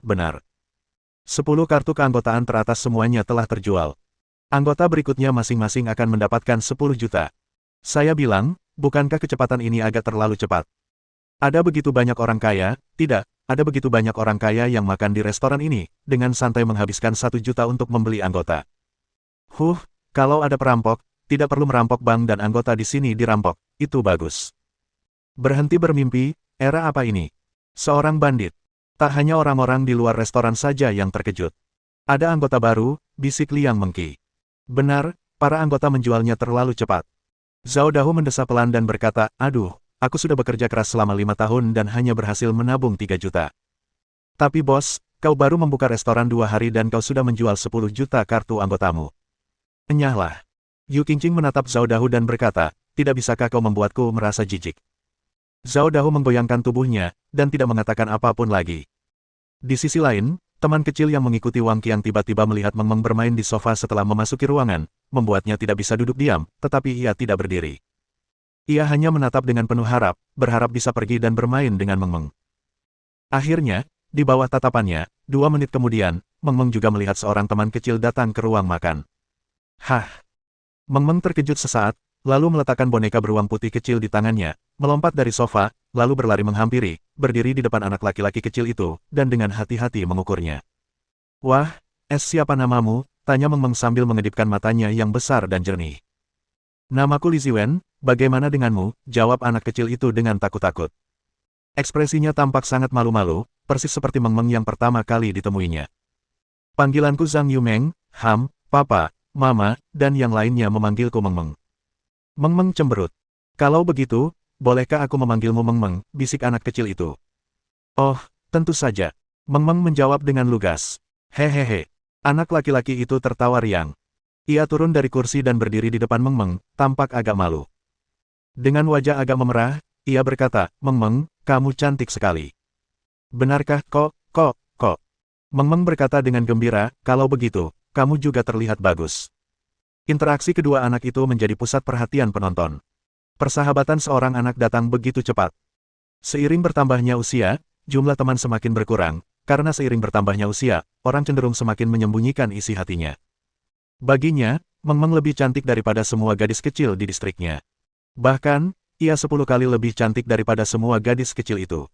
[SPEAKER 1] 10 kartu keanggotaan teratas semuanya telah terjual. Anggota berikutnya masing-masing akan mendapatkan 10 juta. Saya bilang, bukankah kecepatan ini agak terlalu cepat? Ada begitu banyak orang kaya, ada begitu banyak orang kaya yang makan di restoran ini, dengan santai menghabiskan 1 juta untuk membeli anggota. Kalau ada perampok, tidak perlu merampok bank dan anggota di sini dirampok, itu bagus. Berhenti bermimpi, era apa ini? Seorang bandit. Tak hanya orang-orang di luar restoran saja yang terkejut. Ada anggota baru, bisik Liang Mengki. Benar, para anggota menjualnya terlalu cepat. Zhao Dahu mendesah pelan dan berkata, aduh, aku sudah bekerja keras selama 5 tahun dan hanya berhasil menabung 3 juta. Tapi bos, kau baru membuka restoran 2 hari dan kau sudah menjual 10 juta kartu anggotamu. Enyahlah. Yu Qingqing menatap Zhao Dahu dan berkata, tidak bisakah kau membuatku merasa jijik? Zhao Dahu menggoyangkan tubuhnya, dan tidak mengatakan apapun lagi. Di sisi lain, teman kecil yang mengikuti Wang Qiang tiba-tiba melihat Meng Meng bermain di sofa setelah memasuki ruangan, membuatnya tidak bisa duduk diam, tetapi ia tidak berdiri. Ia hanya menatap dengan penuh harap, berharap bisa pergi dan bermain dengan Meng Meng. Akhirnya, di bawah tatapannya, 2 menit kemudian, Meng Meng juga melihat seorang teman kecil datang ke ruang makan. Hah! Meng Meng terkejut sesaat, lalu meletakkan boneka beruang putih kecil di tangannya, melompat dari sofa, lalu berlari menghampiri, berdiri di depan anak laki-laki kecil itu, dan dengan hati-hati mengukurnya. Wah, siapa namamu? Tanya Meng Meng sambil mengedipkan matanya yang besar dan jernih. Namaku Li Ziwen, bagaimana denganmu? Jawab anak kecil itu dengan takut-takut. Ekspresinya tampak sangat malu-malu, persis seperti Meng Meng yang pertama kali ditemuinya. Panggilanku Zhang Yumeng, Ham, Papa, Mama, dan yang lainnya memanggilku Meng Meng. Meng Meng cemberut. Kalau begitu, bolehkah aku memanggilmu Meng Meng, bisik anak kecil itu. Oh, tentu saja. Meng Meng menjawab dengan lugas. Hehehe. Anak laki-laki itu tertawa riang. Ia turun dari kursi dan berdiri di depan Meng Meng, tampak agak malu. Dengan wajah agak memerah, ia berkata, Meng Meng, kamu cantik sekali. Benarkah kok? Meng Meng berkata dengan gembira, kalau begitu, kamu juga terlihat bagus. Interaksi kedua anak itu menjadi pusat perhatian penonton. Persahabatan seorang anak datang begitu cepat. Seiring bertambahnya usia, jumlah teman semakin berkurang, karena seiring bertambahnya usia, orang cenderung semakin menyembunyikan isi hatinya. Baginya, Meng Meng lebih cantik daripada semua gadis kecil di distriknya. Bahkan, ia 10 kali lebih cantik daripada semua gadis kecil itu.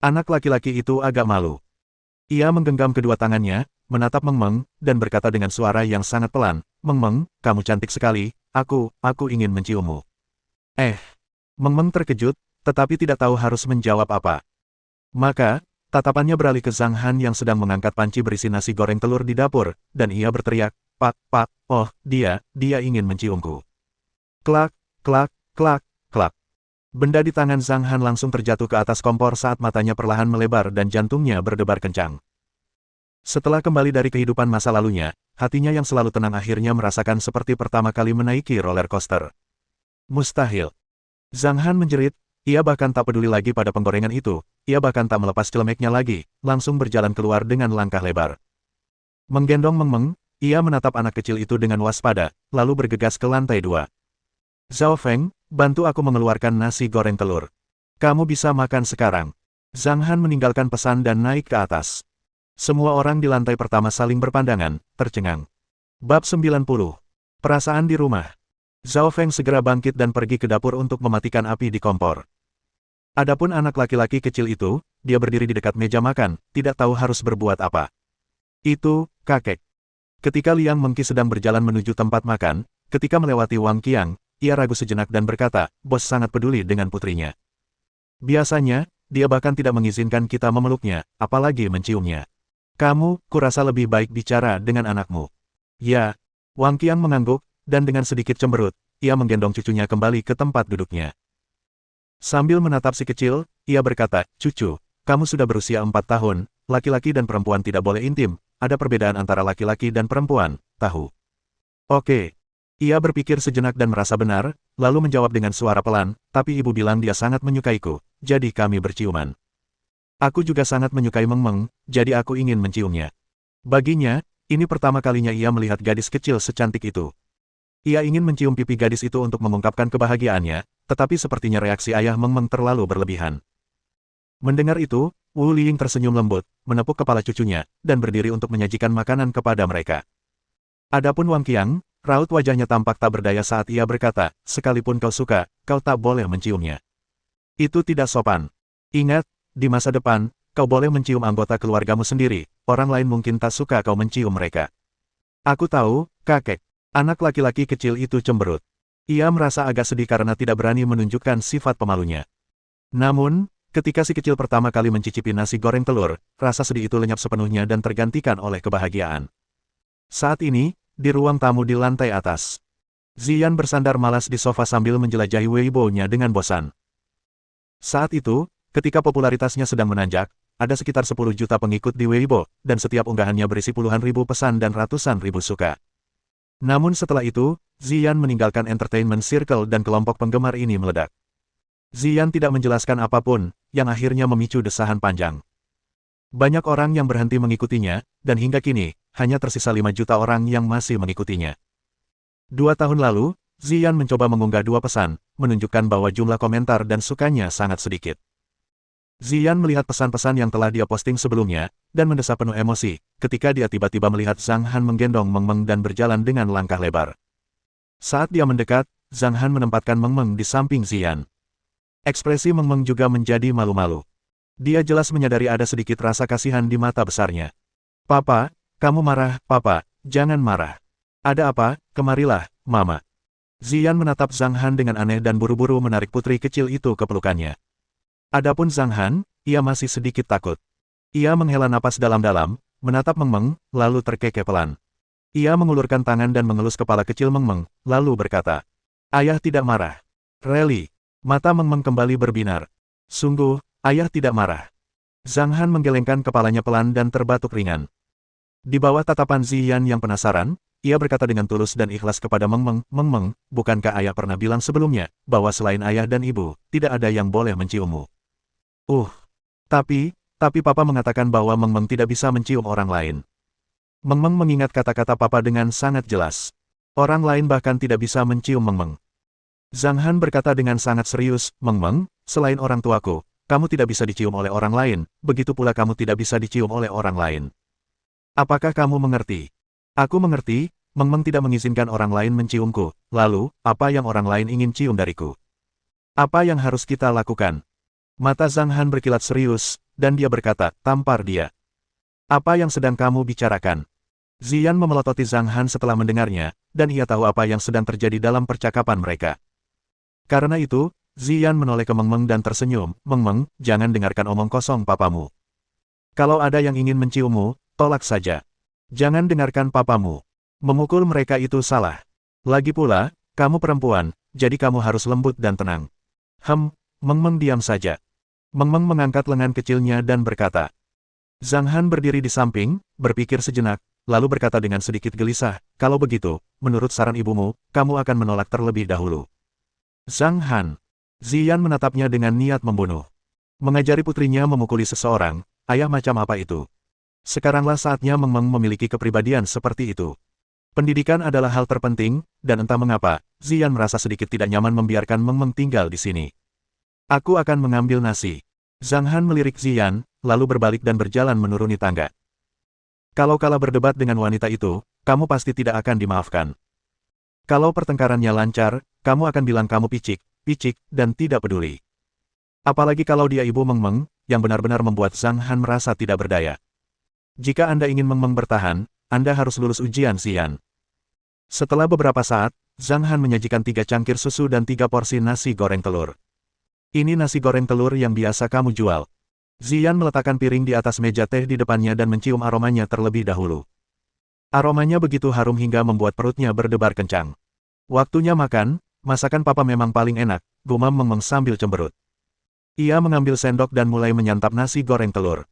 [SPEAKER 1] Anak laki-laki itu agak malu. Ia menggenggam kedua tangannya, menatap Meng Meng, dan berkata dengan suara yang sangat pelan, Meng Meng, kamu cantik sekali, aku ingin menciummu. Meng Meng terkejut, tetapi tidak tahu harus menjawab apa. Maka, tatapannya beralih ke Zhang Han yang sedang mengangkat panci berisi nasi goreng telur di dapur, dan ia berteriak, Pak, oh, dia ingin menciumku. Klak, klak, klak, klak. Benda di tangan Zhang Han langsung terjatuh ke atas kompor saat matanya perlahan melebar dan jantungnya berdebar kencang. Setelah kembali dari kehidupan masa lalunya, hatinya yang selalu tenang akhirnya merasakan seperti pertama kali menaiki roller coaster. Mustahil. Zhang Han menjerit, ia bahkan tak peduli lagi pada penggorengan itu, ia bahkan tak melepas celemeknya lagi, langsung berjalan keluar dengan langkah lebar. Menggendong Meng Meng, ia menatap anak kecil itu dengan waspada, lalu bergegas ke lantai 2. Zhao Feng, bantu aku mengeluarkan nasi goreng telur. Kamu bisa makan sekarang. Zhang Han meninggalkan pesan dan naik ke atas. Semua orang di lantai pertama saling berpandangan, tercengang. Bab 90. Perasaan di rumah. Zhao Feng segera bangkit dan pergi ke dapur untuk mematikan api di kompor. Adapun anak laki-laki kecil itu, dia berdiri di dekat meja makan, tidak tahu harus berbuat apa. Itu, kakek. Ketika Liang Mengqi sedang berjalan menuju tempat makan, ketika melewati Wang Qiang, ia ragu sejenak dan berkata, bos sangat peduli dengan putrinya. Biasanya, dia bahkan tidak mengizinkan kita memeluknya, apalagi menciumnya. Kamu, kurasa lebih baik bicara dengan anakmu. Ya, Wang Qiang mengangguk, dan dengan sedikit cemberut, ia menggendong cucunya kembali ke tempat duduknya. Sambil menatap si kecil, ia berkata, cucu, kamu sudah berusia 4 tahun, laki-laki dan perempuan tidak boleh intim, ada perbedaan antara laki-laki dan perempuan, tahu. Oke. Ia berpikir sejenak dan merasa benar, lalu menjawab dengan suara pelan, tapi ibu bilang dia sangat menyukaiku, jadi kami berciuman. Aku juga sangat menyukai Meng Meng, jadi aku ingin menciumnya. Baginya, ini pertama kalinya ia melihat gadis kecil secantik itu. Ia ingin mencium pipi gadis itu untuk mengungkapkan kebahagiaannya, tetapi sepertinya reaksi ayah Meng Meng terlalu berlebihan. Mendengar itu, Wu Liying tersenyum lembut, menepuk kepala cucunya, dan berdiri untuk menyajikan makanan kepada mereka. Adapun Wang Qiang, raut wajahnya tampak tak berdaya saat ia berkata, sekalipun kau suka, kau tak boleh menciumnya. Itu tidak sopan. Ingat, di masa depan, kau boleh mencium anggota keluargamu sendiri, orang lain mungkin tak suka kau mencium mereka. Aku tahu, kakek. Anak laki-laki kecil itu cemberut. Ia merasa agak sedih karena tidak berani menunjukkan sifat pemalunya. Namun, ketika si kecil pertama kali mencicipi nasi goreng telur, rasa sedih itu lenyap sepenuhnya dan tergantikan oleh kebahagiaan. Saat ini, di ruang tamu di lantai atas, Ziyan bersandar malas di sofa sambil menjelajahi Weibo-nya dengan bosan. Saat itu, ketika popularitasnya sedang menanjak, ada sekitar 10 juta pengikut di Weibo, dan setiap unggahannya berisi puluhan ribu pesan dan ratusan ribu suka. Namun setelah itu, Ziyan meninggalkan entertainment circle dan kelompok penggemar ini meledak. Ziyan tidak menjelaskan apapun, yang akhirnya memicu desahan panjang. Banyak orang yang berhenti mengikutinya, dan hingga kini, hanya tersisa 5 juta orang yang masih mengikutinya. 2 tahun lalu, Ziyan mencoba mengunggah 2 pesan, menunjukkan bahwa jumlah komentar dan sukanya sangat sedikit. Ziyan melihat pesan-pesan yang telah dia posting sebelumnya, dan mendesah penuh emosi, ketika dia tiba-tiba melihat Zhang Han menggendong Meng Meng dan berjalan dengan langkah lebar. Saat dia mendekat, Zhang Han menempatkan Meng Meng di samping Ziyan. Ekspresi Meng Meng juga menjadi malu-malu. Dia jelas menyadari ada sedikit rasa kasihan di mata besarnya. Papa, kamu marah, Papa, jangan marah. Ada apa, kemarilah, Mama. Ziyan menatap Zhang Han dengan aneh dan buru-buru menarik putri kecil itu ke pelukannya. Adapun Zhang Han, ia masih sedikit takut. Ia menghela napas dalam-dalam, menatap Meng Meng, lalu terkekeh pelan. Ia mengulurkan tangan dan mengelus kepala kecil Meng Meng, lalu berkata, "Ayah tidak marah." Really? Mata Meng Meng kembali berbinar. Sungguh, ayah tidak marah. Zhang Han menggelengkan kepalanya pelan dan terbatuk ringan. Di bawah tatapan Ziyan yang penasaran, ia berkata dengan tulus dan ikhlas kepada Meng Meng, "Meng Meng, bukankah ayah pernah bilang sebelumnya, bahwa selain ayah dan ibu, tidak ada yang boleh menciummu?" Tapi Papa mengatakan bahwa Meng Meng tidak bisa mencium orang lain. Meng Meng mengingat kata-kata Papa dengan sangat jelas. Orang lain bahkan tidak bisa mencium Meng Meng. Zhang Han berkata dengan sangat serius, "Meng Meng, selain orang tuaku, kamu tidak bisa dicium oleh orang lain, begitu pula kamu tidak bisa dicium oleh orang lain. Apakah kamu mengerti?" "Aku mengerti, Meng Meng tidak mengizinkan orang lain menciumku, lalu, apa yang orang lain ingin cium dariku? Apa yang harus kita lakukan?" Mata Zhang Han berkilat serius, dan dia berkata, "Tampar dia." "Apa yang sedang kamu bicarakan?" Ziyan memelototi Zhang Han setelah mendengarnya, dan ia tahu apa yang sedang terjadi dalam percakapan mereka. Karena itu, Ziyan menoleh ke Meng Meng dan tersenyum, "Meng Meng, jangan dengarkan omong kosong papamu. Kalau ada yang ingin menciummu, tolak saja. Jangan dengarkan papamu. Memukul mereka itu salah. Lagi pula, kamu perempuan, jadi kamu harus lembut dan tenang." Meng Meng diam saja. Meng Meng mengangkat lengan kecilnya dan berkata. Zhang Han berdiri di samping, berpikir sejenak, lalu berkata dengan sedikit gelisah, "Kalau begitu, menurut saran ibumu, kamu akan menolak terlebih dahulu." Zhang Han. Ziyan menatapnya dengan niat membunuh. Mengajari putrinya memukuli seseorang, ayah macam apa itu? Sekaranglah saatnya Meng Meng memiliki kepribadian seperti itu. Pendidikan adalah hal terpenting, dan entah mengapa, Ziyan merasa sedikit tidak nyaman membiarkan Meng Meng tinggal di sini. "Aku akan mengambil nasi." Zhang Han melirik Ziyan, lalu berbalik dan berjalan menuruni tangga. "Kalau kalah berdebat dengan wanita itu, kamu pasti tidak akan dimaafkan. Kalau pertengkarannya lancar, kamu akan bilang kamu picik, dan tidak peduli." Apalagi kalau dia ibu Meng Meng, yang benar-benar membuat Zhang Han merasa tidak berdaya. "Jika Anda ingin Meng Meng bertahan, Anda harus lulus ujian Ziyan." Setelah beberapa saat, Zhang Han menyajikan 3 cangkir susu dan 3 porsi nasi goreng telur. "Ini nasi goreng telur yang biasa kamu jual." Ziyan meletakkan piring di atas meja teh di depannya dan mencium aromanya terlebih dahulu. Aromanya begitu harum hingga membuat perutnya berdebar kencang. "Waktunya makan, masakan papa memang paling enak," gumam Meng Meng sambil cemberut. Ia mengambil sendok dan mulai menyantap nasi goreng telur.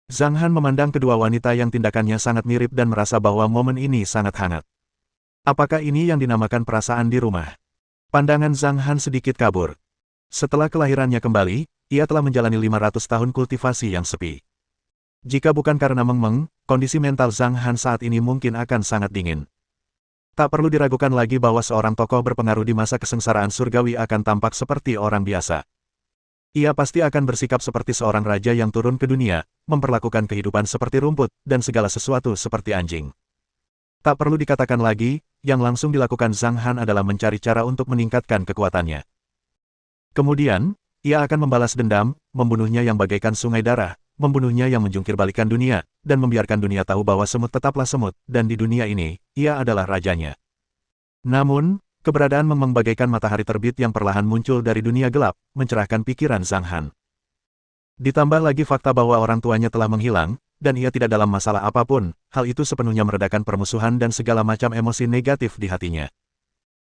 [SPEAKER 1] Zhang Han memandang kedua wanita yang tindakannya sangat mirip dan merasa bahwa momen ini sangat hangat. Apakah ini yang dinamakan perasaan di rumah? Pandangan Zhang Han sedikit kabur. Setelah kelahirannya kembali, ia telah menjalani 500 tahun kultivasi yang sepi. Jika bukan karena Meng Meng, kondisi mental Zhang Han saat ini mungkin akan sangat dingin. Tak perlu diragukan lagi bahwa seorang tokoh berpengaruh di masa kesengsaraan surgawi akan tampak seperti orang biasa. Ia pasti akan bersikap seperti seorang raja yang turun ke dunia, memperlakukan kehidupan seperti rumput, dan segala sesuatu seperti anjing. Tak perlu dikatakan lagi, yang langsung dilakukan Zhang Han adalah mencari cara untuk meningkatkan kekuatannya. Kemudian, ia akan membalas dendam, membunuhnya yang bagaikan sungai darah, membunuhnya yang menjungkir balikan dunia, dan membiarkan dunia tahu bahwa semut tetaplah semut, dan di dunia ini, ia adalah rajanya. Namun, keberadaan Meng Meng bagaikan matahari terbit yang perlahan muncul dari dunia gelap, mencerahkan pikiran Zhang Han. Ditambah lagi fakta bahwa orang tuanya telah menghilang, dan ia tidak dalam masalah apapun, hal itu sepenuhnya meredakan permusuhan dan segala macam emosi negatif di hatinya.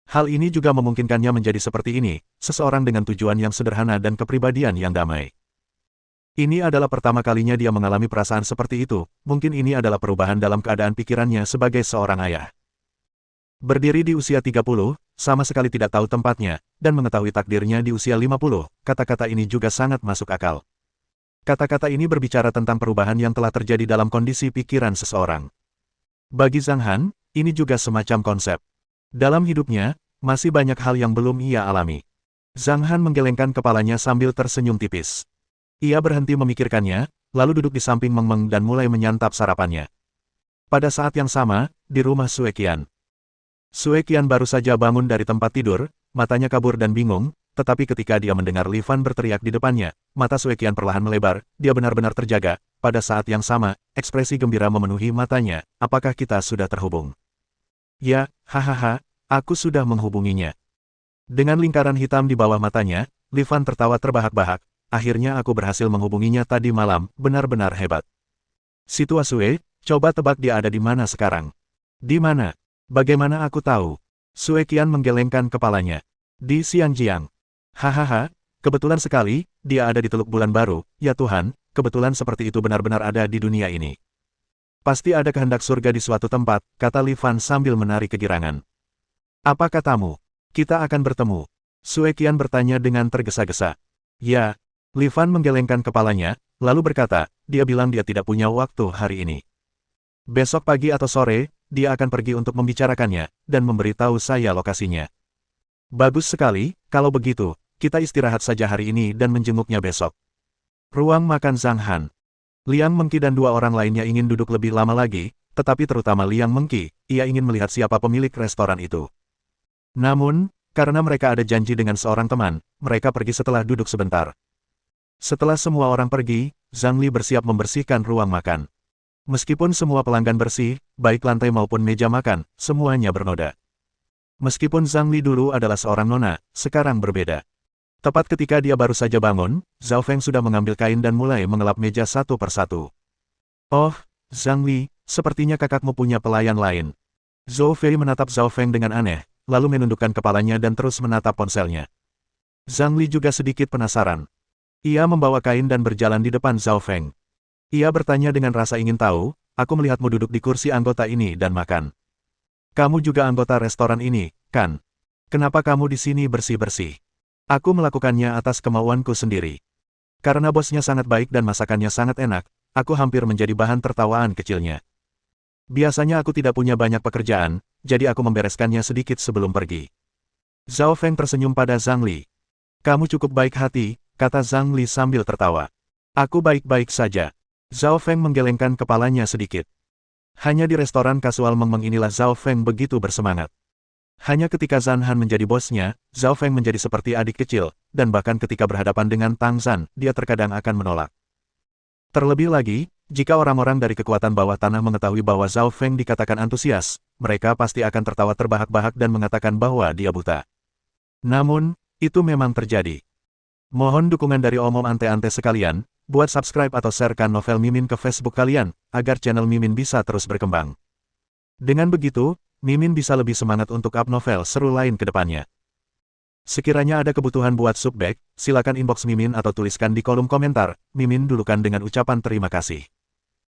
[SPEAKER 1] Hal ini juga memungkinkannya menjadi seperti ini, seseorang dengan tujuan yang sederhana dan kepribadian yang damai. Ini adalah pertama kalinya dia mengalami perasaan seperti itu, mungkin ini adalah perubahan dalam keadaan pikirannya sebagai seorang ayah. Berdiri di usia 30, sama sekali tidak tahu tempatnya, dan mengetahui takdirnya di usia 50, kata-kata ini juga sangat masuk akal. Kata-kata ini berbicara tentang perubahan yang telah terjadi dalam kondisi pikiran seseorang. Bagi Zhang Han, ini juga semacam konsep. Dalam hidupnya, Masih banyak hal yang belum ia alami. Zhang Han menggelengkan kepalanya sambil tersenyum tipis. Ia berhenti memikirkannya, lalu duduk di samping Meng Meng dan mulai menyantap sarapannya. Pada saat yang sama, di rumah Sue Qian. Sue Qian baru saja bangun dari tempat tidur, matanya kabur dan bingung, tetapi ketika dia mendengar Li Fan berteriak di depannya, mata Sue Qian perlahan melebar, dia benar-benar terjaga. Pada saat yang sama, ekspresi gembira memenuhi matanya. Apakah kita sudah terhubung? Ya, hahaha, aku sudah menghubunginya. Dengan lingkaran hitam di bawah matanya, Li Fan tertawa terbahak-bahak. Akhirnya aku berhasil menghubunginya tadi malam, benar-benar hebat. Situa Sue, coba tebak dia ada di mana sekarang. Di mana? Bagaimana aku tahu? Sue Qian menggelengkan kepalanya. Di Xiangjiang. Hahaha, kebetulan sekali, dia ada di Teluk Bulan Baru. Ya Tuhan, kebetulan seperti itu benar-benar ada di dunia ini. Pasti ada kehendak surga di suatu tempat, kata Li Fan sambil menarik kegirangan. Apa katamu? Kita akan bertemu. Sue Qian bertanya dengan tergesa-gesa. Ya, Li Fan menggelengkan kepalanya, lalu berkata, dia bilang dia tidak punya waktu hari ini. Besok pagi atau sore, dia akan pergi untuk membicarakannya, dan memberitahu saya lokasinya. Bagus sekali, kalau begitu, kita istirahat saja hari ini dan menjenguknya besok. Ruang makan Zhang Han. Liang Mengqi dan dua orang lainnya ingin duduk lebih lama lagi, tetapi terutama Liang Mengqi, ia ingin melihat siapa pemilik restoran itu. Namun, karena mereka ada janji dengan seorang teman, mereka pergi setelah duduk sebentar. Setelah semua orang pergi, Zhang Li bersiap membersihkan ruang makan. Meskipun semua pelanggan bersih, baik lantai maupun meja makan, semuanya bernoda. Meskipun Zhang Li dulu adalah seorang nona, sekarang berbeda. Tepat ketika dia baru saja bangun, Zhao Feng sudah mengambil kain dan mulai mengelap meja satu persatu. Oh, Zhang Li, sepertinya kakakmu punya pelayan lain. Zhou Fei menatap Zhao Feng dengan aneh, lalu menundukkan kepalanya dan terus menatap ponselnya. Zhang Li juga sedikit penasaran. Ia membawa kain dan berjalan di depan Zhao Feng. Ia bertanya dengan rasa ingin tahu, aku melihatmu duduk di kursi anggota ini dan makan. Kamu juga anggota restoran ini, kan? Kenapa kamu di sini bersih-bersih? Aku melakukannya atas kemauanku sendiri. Karena bosnya sangat baik dan masakannya sangat enak, aku hampir menjadi bahan tertawaan kecilnya. Biasanya aku tidak punya banyak pekerjaan, jadi aku membereskannya sedikit sebelum pergi. Zhao Feng tersenyum pada Zhang Li. Kamu cukup baik hati, kata Zhang Li sambil tertawa. Aku baik-baik saja. Zhao Feng menggelengkan kepalanya sedikit. Hanya di restoran kasual Meng Meng inilah Zhao Feng begitu bersemangat. Hanya ketika Zhan Han menjadi bosnya, Zhao Feng menjadi seperti adik kecil, dan bahkan ketika berhadapan dengan Tang Zhan, dia terkadang akan menolak. Terlebih lagi, jika orang-orang dari kekuatan bawah tanah mengetahui bahwa Zhao Feng dikatakan antusias, mereka pasti akan tertawa terbahak-bahak dan mengatakan bahwa dia buta. Namun, itu memang terjadi. Mohon dukungan dari omom ante-ante sekalian, buat subscribe atau sharekan novel Mimin ke Facebook kalian, agar channel Mimin bisa terus berkembang. Dengan begitu, Mimin bisa lebih semangat untuk up novel seru lain ke depannya. Sekiranya ada kebutuhan buat subback, silakan inbox Mimin atau tuliskan di kolom komentar, Mimin dulukan dengan ucapan terima kasih.